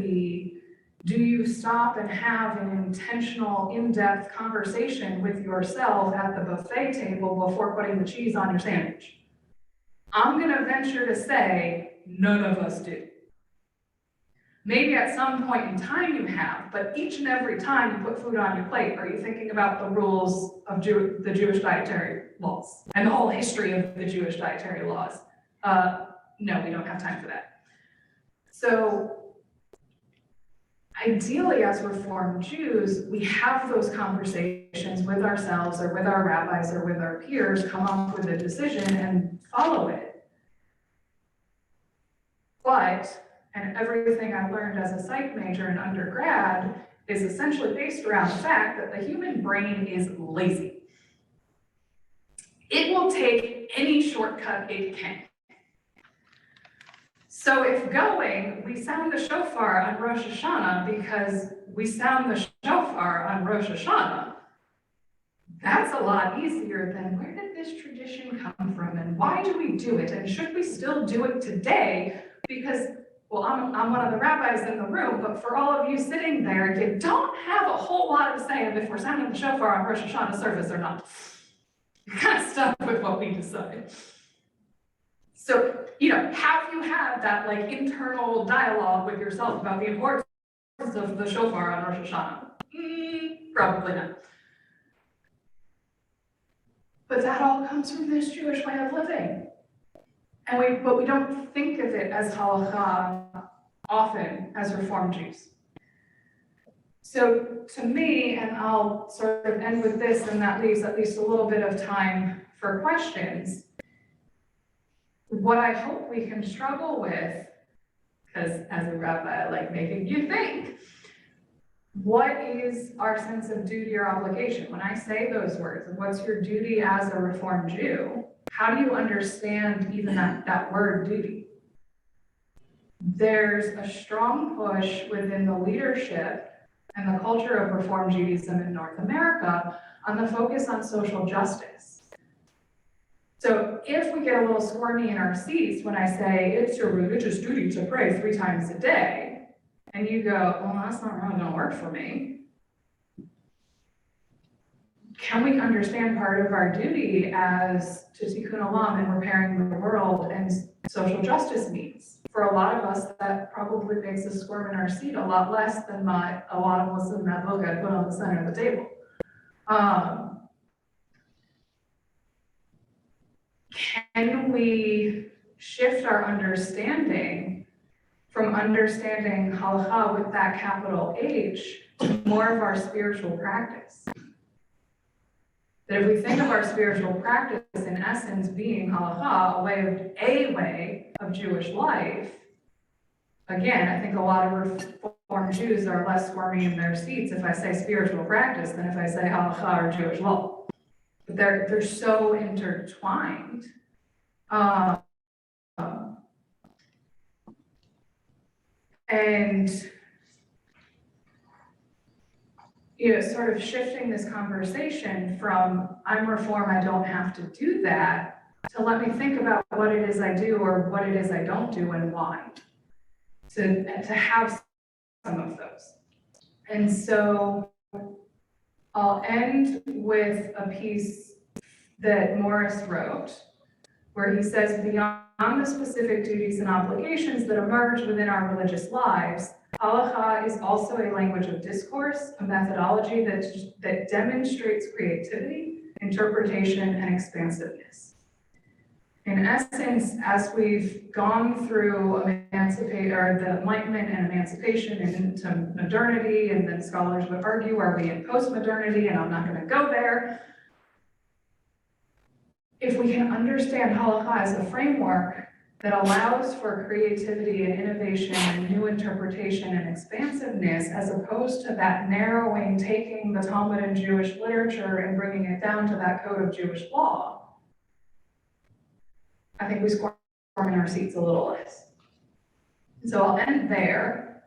Speaker 2: do you stop and have an intentional, in-depth conversation with yourself at the buffet table before putting the cheese on your sandwich? I'm gonna venture to say, none of us do. Maybe at some point in time you have, but each and every time you put food on your plate, are you thinking about the rules of the Jewish dietary laws and the whole history of the Jewish dietary laws? No, we don't have time for that. So ideally, as Reformed Jews, we have those conversations with ourselves or with our rabbis or with our peers, come up with a decision and follow it. But, and everything I learned as a psych major in undergrad is essentially based around the fact that the human brain is lazy. It will take any shortcut it can. So if we sound the shofar on Rosh Hashanah because we sound the shofar on Rosh Hashanah, that's a lot easier than where did this tradition come from and why do we do it and should we still do it today? Because, well, I'm one of the rabbis in the room, but for all of you sitting there, you don't have a whole lot of say if we're sounding the shofar on Rosh Hashanah service or not. You're kind of stuck with what we decide. So, have you had that internal dialogue with yourself about the importance of the shofar on Rosh Hashanah? Probably not. But that all comes from this Jewish way of living. But we don't think of it as halacha often as Reformed Jews. So to me, and I'll sort of end with this, and that leaves at least a little bit of time for questions. What I hope we can struggle with, because as a rabbi, I like making you think, what is our sense of duty or obligation? When I say those words, what's your duty as a Reformed Jew? How do you understand even that word duty? There's a strong push within the leadership and the culture of Reform Judaism in North America on the focus on social justice. So if we get a little squirmy in our seats when I say it's your religious duty to pray 3 times a day, and you go, well, that's not really gonna work for me. Can we understand part of our duty as to tikkun olam and repairing the world and social justice needs? For a lot of us, that probably makes us squirm in our seat a lot less than a lot of Muslim that book I put on the center of the table. can we shift our understanding from understanding halacha with that capital H to more of our spiritual practice? That if we think of our spiritual practice in essence being halacha, a way of Jewish life, again, I think a lot of Reform Jews are less squirmy in their seats if I say spiritual practice than if I say halacha or Jewish law. But they're so intertwined. And sort of shifting this conversation from I'm Reform, I don't have to do that, to let me think about what it is I do or what it is I don't do and why. To have some of those. And so I'll end with a piece that Morris wrote, where he says, beyond the specific duties and obligations that emerge within our religious lives, halacha is also a language of discourse, a methodology that demonstrates creativity, interpretation, and expansiveness. In essence, as we've gone through the Enlightenment and emancipation and into modernity, and then scholars would argue, are we in post-modernity? And I'm not going to go there. If we can understand halacha as a framework that allows for creativity and innovation and new interpretation and expansiveness, as opposed to that narrowing, taking the Talmud and Jewish literature and bringing it down to that code of Jewish law, I think we squirm in our seats a little less. So I'll end there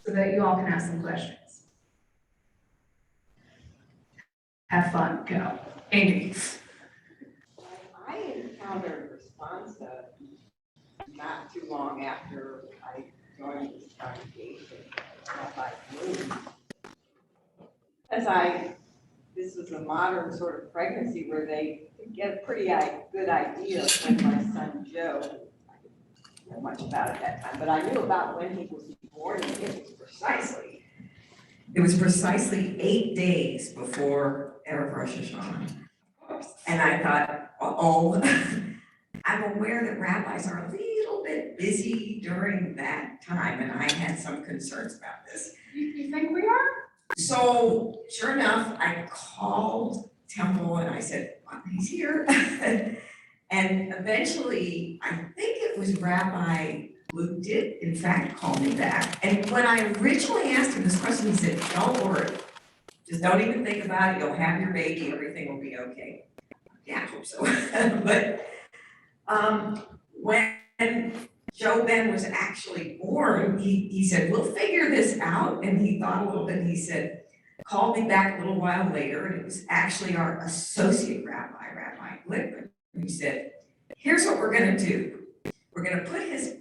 Speaker 2: so that you all can ask some questions. Have fun, go. Amy.
Speaker 3: I encountered Responsa not too long after I joined this congregation, Rabbi Bloom. This was a modern sort of pregnancy where they get a pretty good idea of when my son Joe, I didn't know much about it at that time, but I knew about when he was born, and it was precisely 8 days before Erev Rosh Hashanah. And I thought, I'm aware that rabbis are a little bit busy during that time, and I had some concerns about this.
Speaker 2: You think we are?
Speaker 3: So sure enough, I called Temple and I said, he's here. And eventually, I think it was Rabbi who did in fact call me back. And when I originally asked him this question, he said, don't worry, just don't even think about it. You'll have your baby, everything will be okay. Yeah, I hope so. But when Joe Ben was actually born, he said, we'll figure this out. And he thought a little bit, and he said, called me back a little while later, and it was actually our associate rabbi, Rabbi Glickman, who said, here's what we're gonna do. We're gonna put his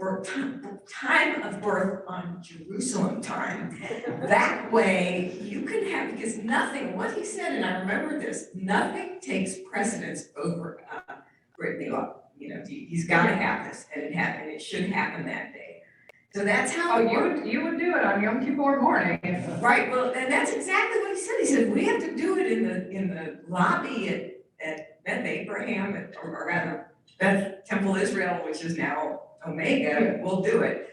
Speaker 3: time of birth on Jerusalem time. That way you can have, because what he said, and I remember this, nothing takes precedence over Brittany law. He's gotta have this, and it should happen that day. So that's how it worked.
Speaker 2: You would do it on Yom Kippur morning.
Speaker 3: Right, well, and that's exactly what he said. He said, we have to do it in the lobby at Beth Abraham, or rather, Beth Temple Israel, which is now Omega, we'll do it.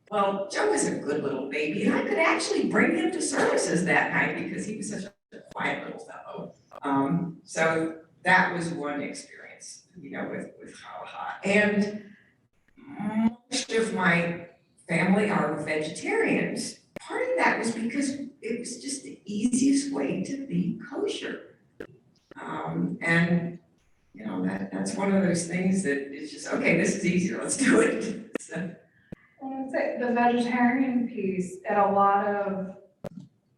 Speaker 3: Well, Joe was a good little baby, and I could actually bring him to services that night because he was such a quiet little fellow. So that was one experience, with halacha. And most of my family are vegetarians. Part of that was because it was just the easiest way to be kosher. And that's one of those things that is just, okay, this is easier, let's do it. So.
Speaker 2: Well, I'd say the vegetarian piece at a lot of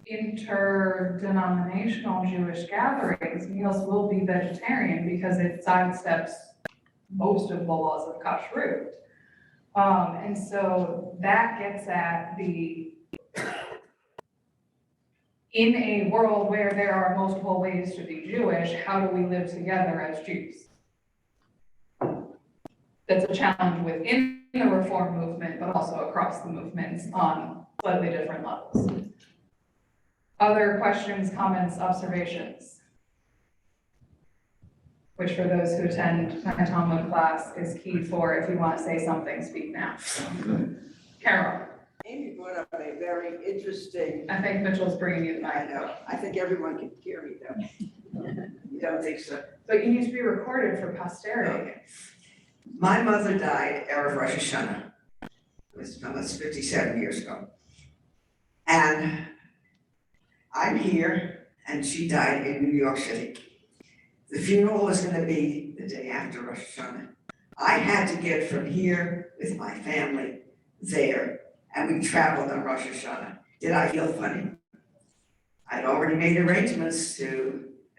Speaker 2: interdenominational Jewish gatherings, meals will be vegetarian because it sidesteps most of the laws of kashrut. And so that gets at in a world where there are multiple ways to be Jewish, how do we live together as Jews? That's a challenge within the Reform movement, but also across the movements on slightly different levels. Other questions, comments, observations? which for those who attend my Talmud class is key for if you want to say something, speak now. Carol,
Speaker 5: Amy brought up a very interesting,
Speaker 2: I think Mitchell's bringing you the
Speaker 5: I
Speaker 2: mic,
Speaker 5: know, I think everyone can hear me though. You don't think so?
Speaker 2: but you need to be recorded for posterity.
Speaker 1: Okay. My mother died Erev Rosh Hashanah. It was almost 57 years ago. And I'm here, and she died in New York City. The funeral was gonna be the day after Rosh Hashanah. I had to get from here with my family there, and we traveled on Rosh Hashanah. Did I feel funny? I'd already made arrangements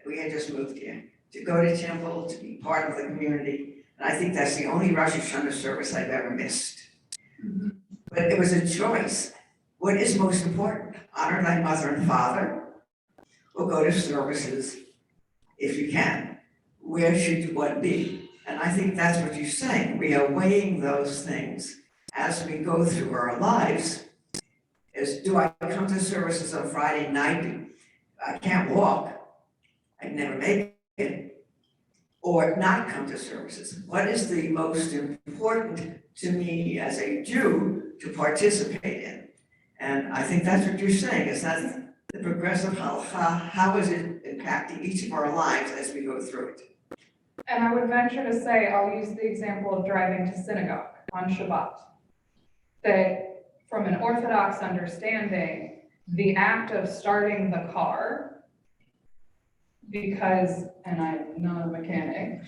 Speaker 1: we had just moved here, to go to temple, to be part of the community. And I think that's the only Rosh Hashanah service I've ever missed. But it was a choice. What is most important? Honor thy mother and father, or go to services if you can. Where should one be? And I think that's what you're saying. We are weighing those things as we go through our lives. Do I come to services on Friday night? I can't walk. I'd never make it. Or not come to services. What is the most important to me as a Jew to participate in? And I think that's what you're saying, is that the progressive halacha, how is it impacting each of our lives as we go through it?
Speaker 2: And I would venture to say, I'll use the example of driving to synagogue on Shabbat. That from an Orthodox understanding, the act of starting the car, because, and I'm not a mechanic,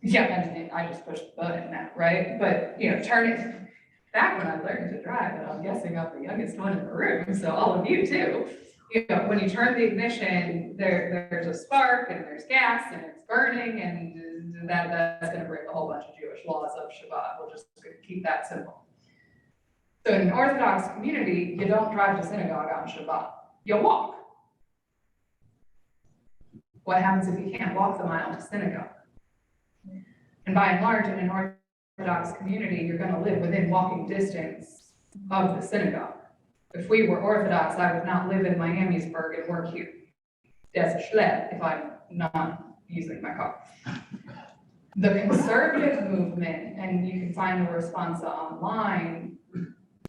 Speaker 2: yeah, and I just pushed the button now, right? But, turning, back when I learned to drive, and I'm guessing I'm the youngest one in the room, so all of you too. When you turn the ignition, there's a spark and there's gas and it's burning, and that's gonna break a whole bunch of Jewish laws of Shabbat. We'll just keep that simple. So in an Orthodox community, you don't drive to synagogue on Shabbat, you walk. What happens if you can't walk the mile to synagogue? And by and large, in an Orthodox community, you're gonna live within walking distance of the synagogue. If we were Orthodox, I would not live in Miamisburg and work here. That's a schlep if I'm not using my car. The conservative movement, and you can find the response online,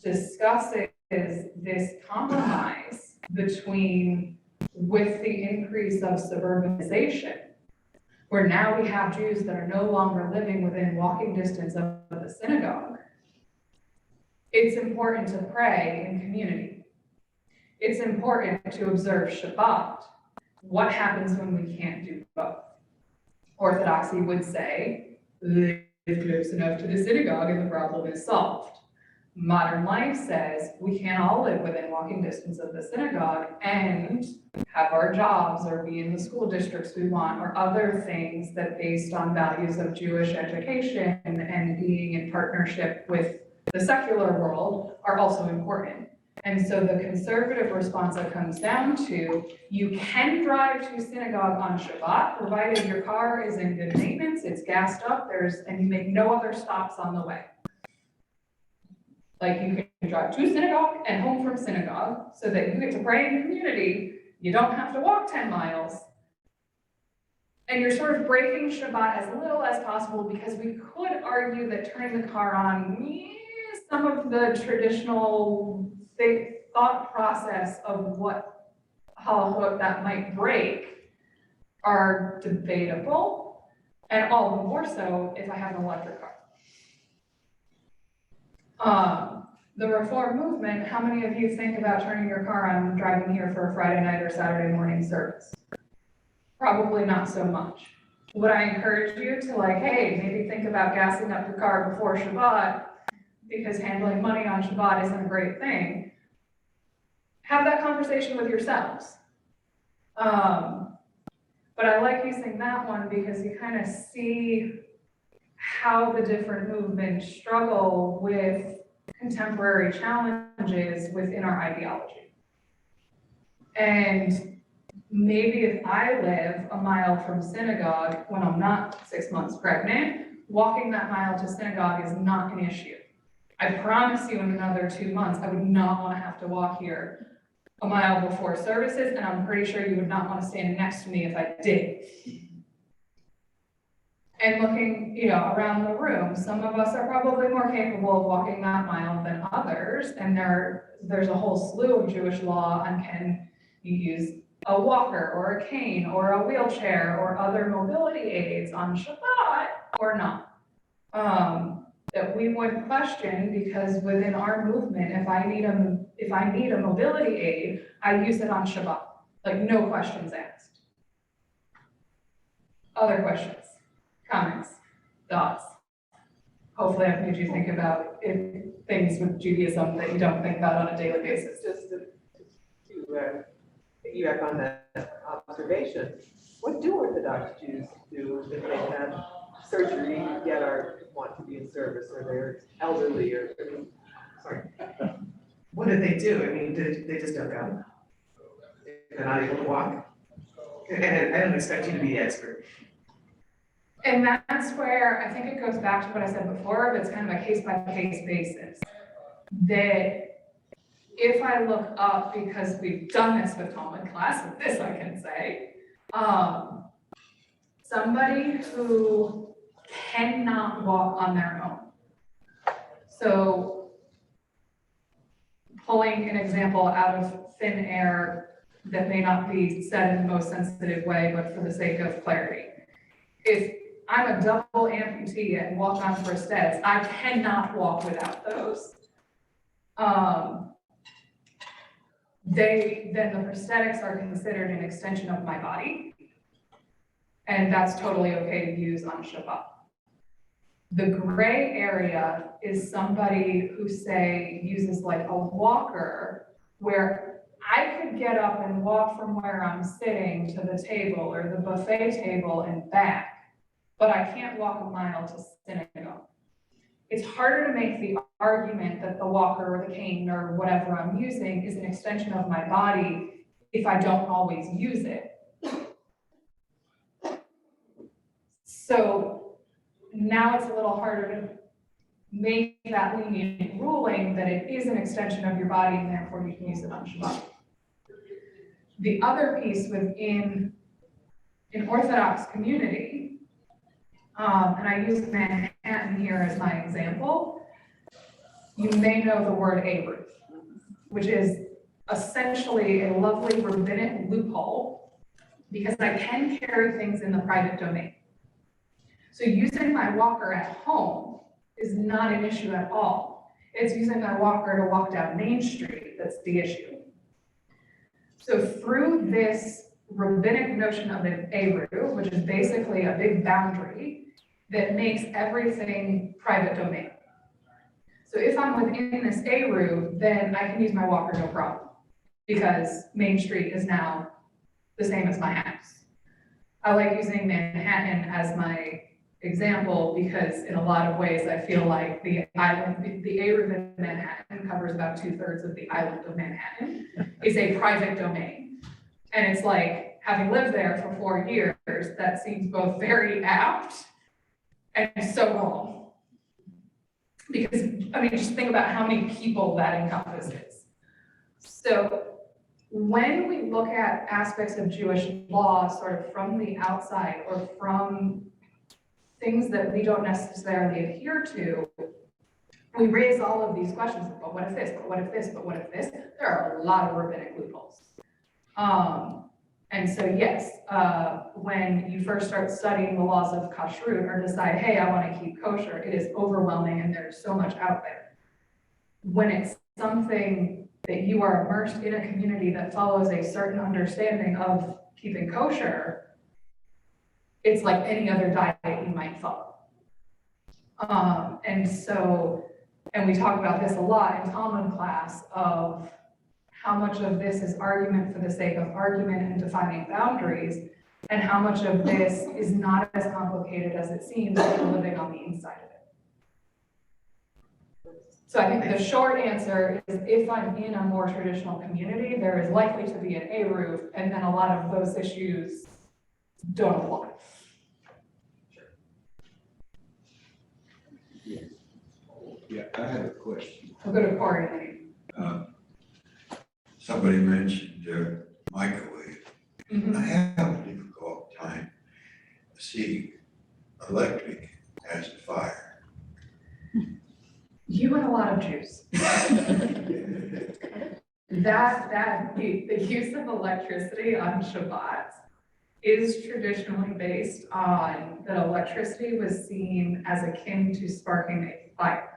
Speaker 2: discusses this compromise between, with the increase of suburbanization, where now we have Jews that are no longer living within walking distance of the synagogue. It's important to pray in community. It's important to observe Shabbat. What happens when we can't do both? Orthodoxy would say, live close enough to the synagogue and the problem is solved. Modern life says we can't all live within walking distance of the synagogue and have our jobs or be in the school districts we want, or other things that, based on values of Jewish education and being in partnership with the secular world, are also important. And so the conservative response that comes down to, you can drive to synagogue on Shabbat, provided your car is in good maintenance, it's gassed up, and you make no other stops on the way. Like, you can drive to synagogue and home from synagogue so that you get to pray in community. You don't have to walk 10 miles. And you're sort of breaking Shabbat as little as possible, because we could argue that turning the car on, some of the traditional thought process of what halachot that might break are debatable, and all the more so if I have an electric car. The Reform movement, how many of you think about turning your car on and driving here for a Friday night or Saturday morning service? Probably not so much. Would I encourage you to, hey, maybe think about gassing up your car before Shabbat, because handling money on Shabbat isn't a great thing? Have that conversation with yourselves. But I like using that one because you kind of see how the different movements struggle with contemporary challenges within our ideology. And maybe if I live a mile from synagogue when I'm not 6 months pregnant, walking that mile to synagogue is not an issue. I promise you, in another 2 months, I would not want to have to walk here a mile before services, and I'm pretty sure you would not want to stand next to me if I did. And looking, around the room, some of us are probably more capable of walking that mile than others. And there's a whole slew of Jewish law on can you use a walker or a cane or a wheelchair or other mobility aids on Shabbat or not. That we would question, because within our movement, if I need a mobility aid, I use it on Shabbat, like no questions asked. Other questions, comments, thoughts? Hopefully I've made you think about things with Judaism that you don't think about on a daily basis.
Speaker 5: Just to piggyback on that observation, what do Orthodox Jews do if they have surgery yet want to be in service, or they're elderly, or, sorry.
Speaker 3: What do? They just don't go? They're not able to walk? And I don't expect you to be the expert.
Speaker 2: And that's where I think it goes back to what I said before, but it's kind of a case-by-case basis. That if I look up, because we've done this with Talmud class, with this I can say, somebody who cannot walk on their own. So pulling an example out of thin air that may not be said in the most sensitive way, but for the sake of clarity. If I'm a double amputee and walk on prosthetics, I cannot walk without those. Then the prosthetics are considered an extension of my body. And that's totally okay to use on Shabbat. The gray area is somebody who, say, uses like a walker where I could get up and walk from where I'm sitting to the table or the buffet table and back, but I can't walk a mile to synagogue. It's harder to make the argument that the walker or the cane or whatever I'm using is an extension of my body if I don't always use it. So now it's a little harder to make that lenient ruling that it is an extension of your body and therefore you can use it on Shabbat. The other piece within an Orthodox community, and I use Manhattan here as my example, you may know the word Eruv, which is essentially a lovely rabbinic loophole because I can carry things in the private domain. So using my walker at home is not an issue at all. It's using my walker to walk down Main Street that's the issue. So through this rabbinic notion of an Eruv, which is basically a big boundary that makes everything private domain. So if I'm within this Eruv, then I can use my walker no problem because Main Street is now the same as my house. I like using Manhattan as my example because in a lot of ways I feel like the Eruv in Manhattan covers about 2/3 of the island of Manhattan is a private domain. And it's like, having lived there for 4 years, that seems both very apt and so wrong. Because, just think about how many people that encompasses. So when we look at aspects of Jewish law sort of from the outside or from things that we don't necessarily adhere to, we raise all of these questions, but what if this, but what if this, but what if this? There are a lot of rabbinic loopholes. And so yes, when you first start studying the laws of kashrut or decide, hey, I want to keep kosher, it is overwhelming and there's so much out there. When it's something that you are immersed in a community that follows a certain understanding of keeping kosher, it's like any other diet you might follow. And we talk about this a lot in Talmud class of how much of this is argument for the sake of argument and defining boundaries, and how much of this is not as complicated as it seems if you're living on the inside of it. So I think the short answer is if I'm in a more traditional community, there is likely to be an Eruv, and then a lot of those issues don't apply.
Speaker 6: Yeah, I have a question.
Speaker 2: I'll go to Corey.
Speaker 6: Somebody mentioned microwave.
Speaker 2: Mhm.
Speaker 6: I have a difficult time seeing electric epic as a fire.
Speaker 2: You and a lot of Jews. The use of electricity on Shabbat is traditionally based on that electricity was seen as akin to sparking a fire.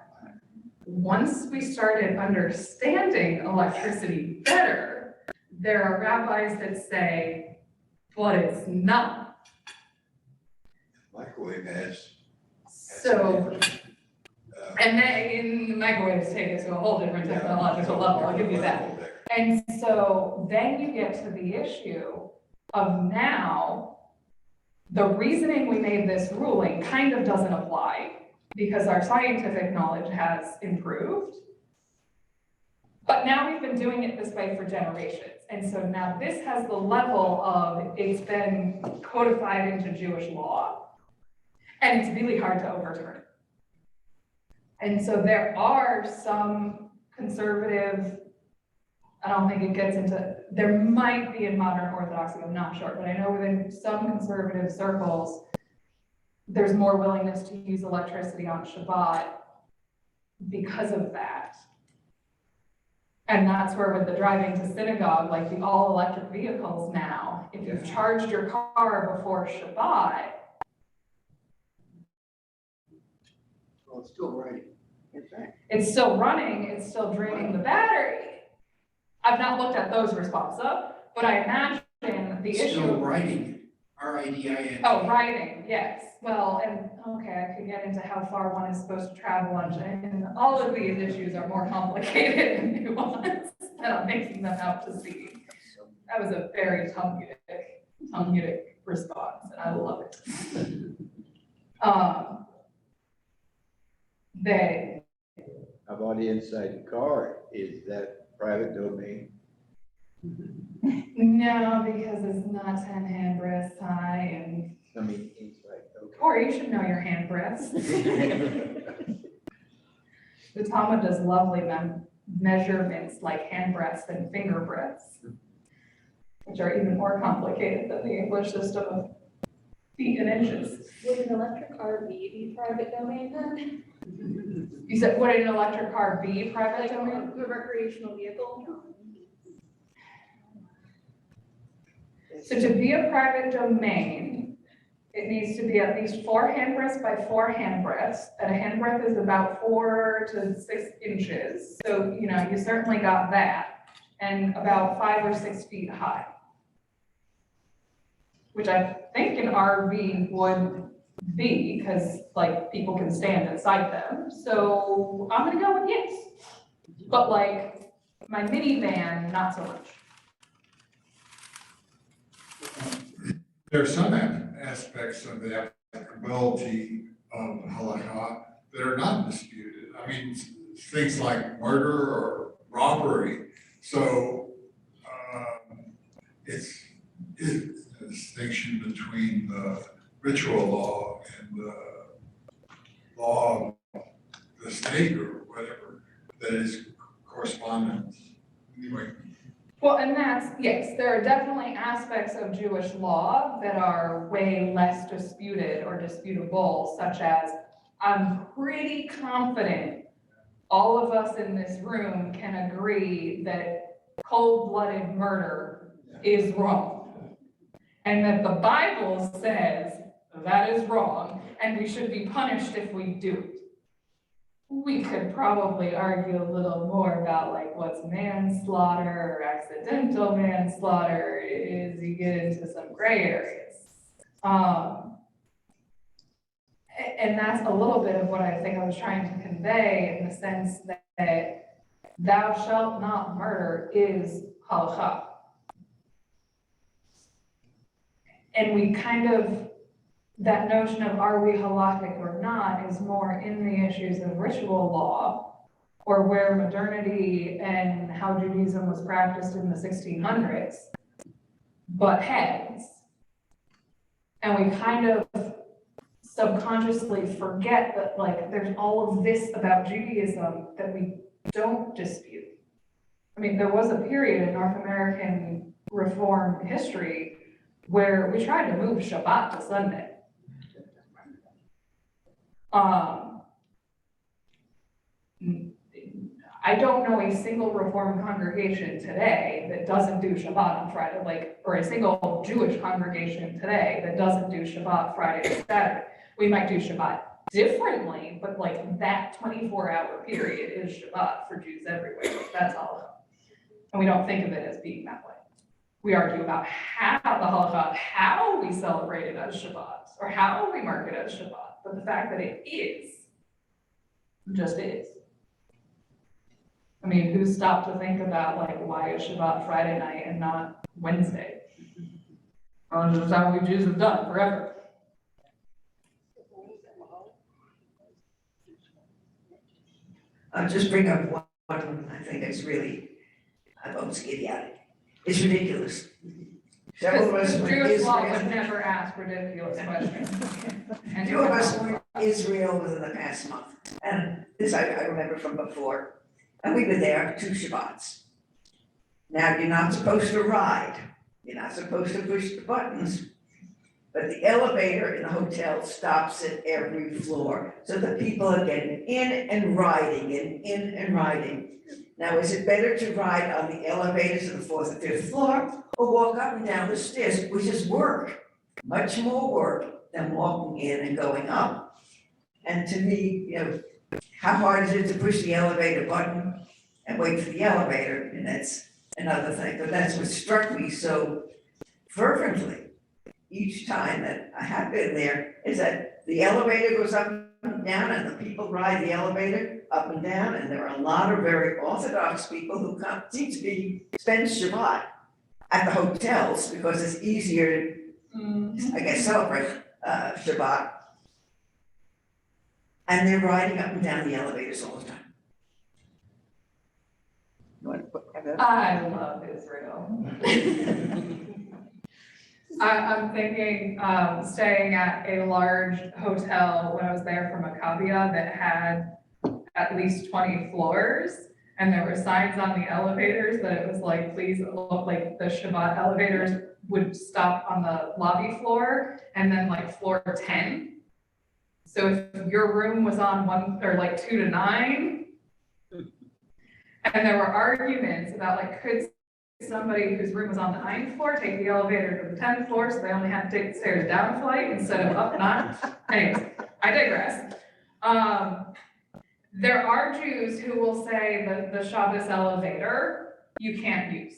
Speaker 2: Once we started understanding electricity better, there are rabbis that say, but it's not.
Speaker 6: Microwave has.
Speaker 2: So, and then in the microwaves take it to a whole different technological level, I'll give you that. And so then you get to the issue of now, the reasoning we made this ruling kind of doesn't apply because our scientific knowledge has improved. But now we've been doing it this way for generations. And so now this has the level of it's been codified into Jewish law and it's really hard to overturn. And so there are some conservative, I don't think it gets into, there might be in modern Orthodoxy, I'm not sure, but I know within some conservative circles, there's more willingness to use electricity on Shabbat because of that. And that's where with the driving to synagogue, like the all electric vehicles now, if you've charged your car before Shabbat.
Speaker 7: Well, it's still writing.
Speaker 2: It's still running, it's still draining the battery. I've not looked at those responsive, but I imagine the
Speaker 7: It's still
Speaker 2: issue.
Speaker 7: writing, RIDIN.
Speaker 2: Oh, writing, yes. Well, and okay, I could get into how far one is supposed to travel on, and all of these issues are more complicated and nuanced than I'm making them out to see. That was a very tongue-mutic response, and I love it. They,
Speaker 8: How about inside the car? Is that private domain?
Speaker 2: no, because it's not 10 hand breaths high, and
Speaker 8: I mean, inside, okay.
Speaker 2: Corey, you should know your hand breaths. The Talmud does lovely measurements like hand breaths and finger breaths, which are even more complicated than the English system of feet and inches.
Speaker 9: Would an electric RV be private domain then?
Speaker 2: You said, would an electric car be private domain?
Speaker 9: A recreational vehicle?
Speaker 2: So to be a private domain, it needs to be at least 4 hand breaths by 4 hand breaths, and a hand breath is about 4 to 6 inches. So, you know, you certainly got that, and about 5 or 6 feet high, which I think an RV would be, because like people can stand inside them. So I'm gonna go with yes. But like my minivan, not so much.
Speaker 10: There are some aspects of the applicability of halakha that are not disputed. I mean, things like murder or robbery. So it's a distinction between the ritual law and the law of the state or whatever that is correspondence. Anyway.
Speaker 2: Well, and that's, yes, there are definitely aspects of Jewish law that are way less disputed or disputable, such as I'm pretty confident all of us in this room can agree that cold-blooded murder is wrong. And that the Bible says that is wrong and we should be punished if we do it. We could probably argue a little more about like what's manslaughter or accidental manslaughter is you get into some gray areas. And that's a little bit of what I think I was trying to convey in the sense that thou shalt not murder is halakha. And we kind of, that notion of are we halakhic or not is more in the issues of ritual law, or where modernity and how Judaism was practiced in the 1600s butt heads. And we kind of subconsciously forget that like there's all of this about Judaism that we don't dispute. I mean, there was a period in North American Reform history where we tried to move Shabbat to Sunday. I don't know a single Reformed congregation today that doesn't do Shabbat on Friday, like, or a single Jewish congregation today that doesn't do Shabbat Friday and Saturday. We might do Shabbat differently, but like that 24-hour period is Shabbat for Jews everywhere. That's all. And we don't think of it as being that way. We argue about how the halacha, how we celebrate it as Shabbat, or how we mark it as Shabbat. But the fact that it is, just is. I mean, who stopped to think about like, why is Shabbat Friday night and not Wednesday? Well, this is how we Jews have done forever.
Speaker 1: I'll just bring up one, I think it's really, I almost idiotic. It's ridiculous. Several of us
Speaker 2: Because
Speaker 1: were in
Speaker 2: Jewish law would
Speaker 1: Israel.
Speaker 2: never ask ridiculous questions. And
Speaker 1: Two of us were in Israel within the past month, and this I remember from before, and we were there 2 Shabbats. Now, you're not supposed to ride, you're not supposed to push the buttons, but the elevator in the hotel stops at every floor, so the people are getting in and riding, and in and riding. Now, is it better to ride on the elevator to the 4th or 5th floor, or walk up and down the stairs, which is work, much more work than walking in and going up? And to me, you know, how hard is it to push the elevator button and wait for the elevator? And that's another thing, but that's what struck me so fervently each time that I have been there, is that the elevator goes up and down and the people ride the elevator up and down, and there are a lot of very Orthodox people who come, seem to spend Shabbat at the hotels because it's easier to, I guess, celebrate Shabbat. And they're riding up and down the elevators all the time.
Speaker 5: You want to put,
Speaker 2: I love Israel. I'm thinking, staying at a large hotel when I was there for Maccabia that had at least 20 floors. And there were signs on the elevators that it was like, please, like the Shabbat elevators would stop on the lobby floor and then like floor 10. So if your room was on 1 or like 2 to 9, and there were arguments about like, could somebody whose room was on the 9th floor take the elevator to the 10th floor, so they only had to take the stairs down a flight instead of up 9? Anyways, I digress. There are Jews who will say that the Shabbos elevator you can't use.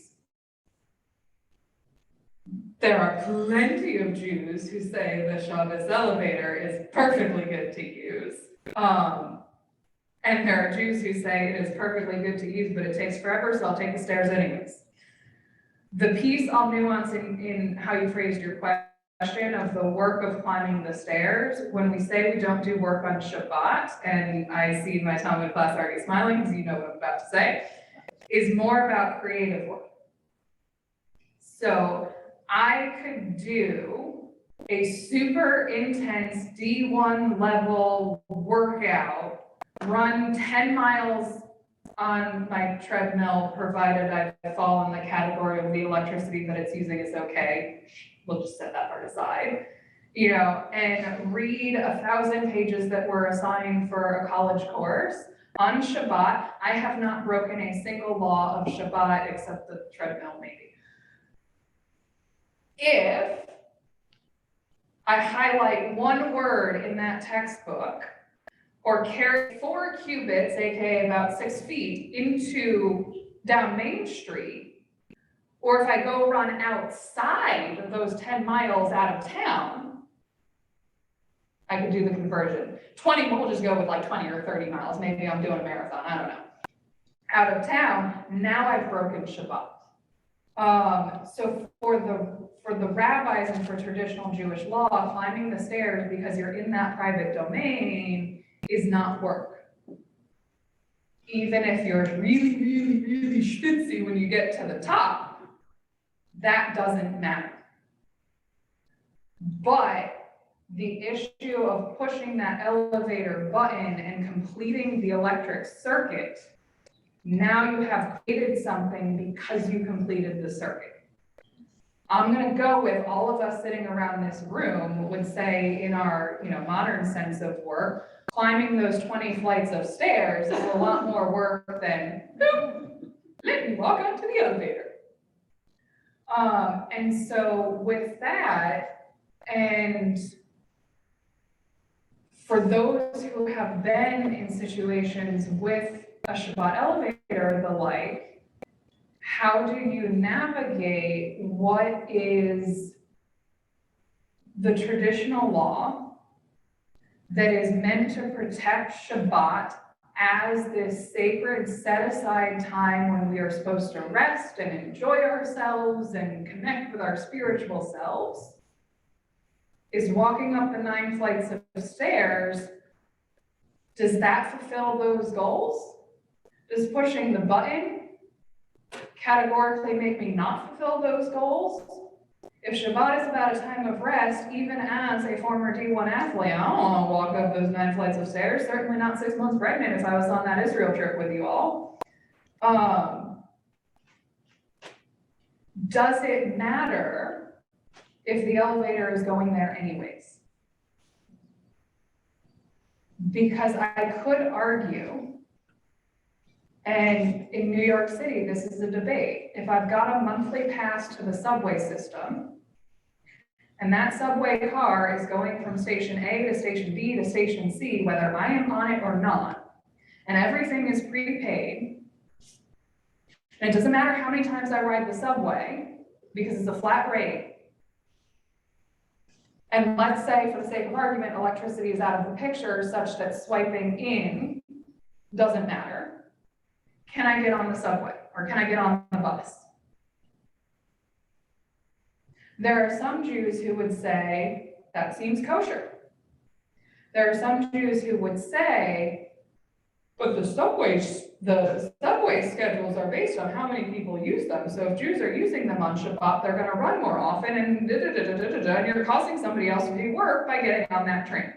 Speaker 2: There are plenty of Jews who say the Shabbos elevator is perfectly good to use. And there are Jews who say it is perfectly good to use, but it takes forever, so I'll take the stairs anyways. The piece I'll nuance in how you phrased your question of the work of climbing the stairs, when we say we don't do work on Shabbat, and I see my Talmud class already smiling because you know what I'm about to say, is more about creative work. So I could do a super intense D1 level workout, run 10 miles on my treadmill, provided I fall in the category of the electricity that it's using is okay. We'll just set that part aside, you know, and read 1,000 pages that were assigned for a college course on Shabbat. I have not broken a single law of Shabbat except the treadmill maybe. If I highlight one word in that textbook, or carry 4 cubits, aka about 6 feet, down Main Street, or if I go run outside of those 10 miles out of town, I could do the conversion. 20, we'll just go with like 20 or 30 miles, maybe I'm doing a marathon, I don't know. Out of town, now I've broken Shabbat. So for the rabbis and for traditional Jewish law, climbing the stairs because you're in that private domain is not work. Even if you're really, really, really schwitzy when you get to the top, that doesn't matter. But the issue of pushing that elevator button and completing the electric circuit, now you have created something because you completed the circuit. I'm gonna go with all of us sitting around this room would say in our, modern sense of work, climbing those 20 flights of stairs is a lot more work than, nope, let me walk up to the elevator. And so with that, and for those who have been in situations with a Shabbat elevator or the like, how do you navigate what is the traditional law that is meant to protect Shabbat as this sacred set-aside time when we are supposed to rest and enjoy ourselves and connect with our spiritual selves, is walking up the 9 flights of stairs? Does that fulfill those goals? Does pushing the button categorically make me not fulfill those goals? If Shabbat is about a time of rest, even as a former D1 athlete, I don't want to walk up those 9 flights of stairs, certainly not 6 months pregnant if I was on that Israel trip with you all. Does it matter if the elevator is going there anyways? Because I could argue, and in New York City, this is a debate. If I've got a monthly pass to the subway system, and that subway car is going from station A to station B to station C, whether I am on it or not, and everything is prepaid, and it doesn't matter how many times I ride the subway, because it's a flat rate, and let's say, for the sake of argument, electricity is out of the picture such that swiping in doesn't matter. Can I get on the subway or can I get on the bus? There are some Jews who would say that seems kosher. There are some Jews who would say, but the subway schedules are based on how many people use them. So if Jews are using them on Shabbat, they're going to run more often and and you're causing somebody else to do work by getting on that train.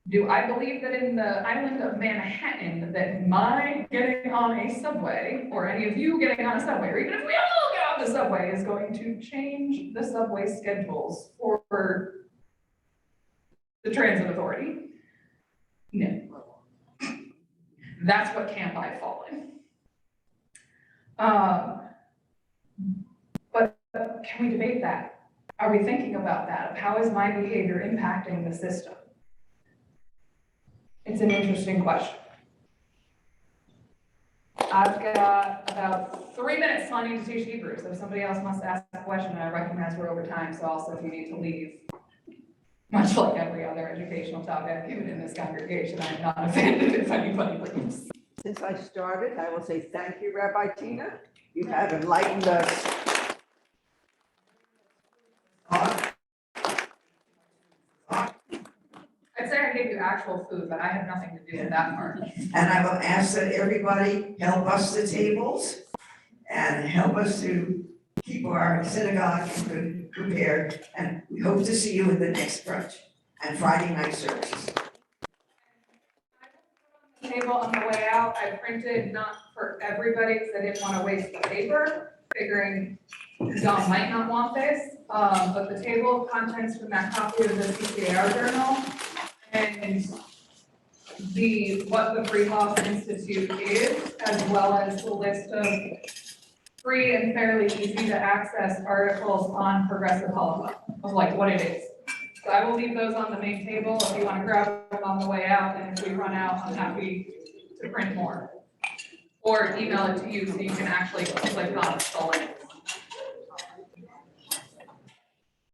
Speaker 2: Do I believe that in the island of Manhattan that my getting on a subway, or any of you getting on a subway, or even if we all get on the subway, is going to change the subway schedules for the transit authority? No. That's what camp I fall in. But can we debate that? Are we thinking about that? Of how is my behavior impacting the system? It's an interesting question. I've got about 3 minutes till I need to teach Hebrew, so if somebody else wants to ask a question, I recognize we're over time, so also if you need to leave, much like every other educational topic I've given in this congregation, I'm not offended if anybody leaves.
Speaker 1: Since I started, I will say thank you, Rabbi Tina. You have enlightened us.
Speaker 2: I'd say I gave you actual food, but I have nothing to do with that part.
Speaker 1: And I will ask that everybody help us the tables and help us to keep our synagogue prepared. And we hope to see you in the next brunch and Friday night services.
Speaker 2: Table on the way out, I printed not for everybody because I didn't want to waste the paper, figuring y'all might not want this, but the table of contents from that copy of the CCAR journal and what the Freehoff Institute is, as well as the list of free and fairly easy to access articles on progressive halacha, of like what it is. So I will leave those on the main table if you want to grab them on the way out, and if we run out, I'm happy to print more. Or email it to you so you can actually click on the link.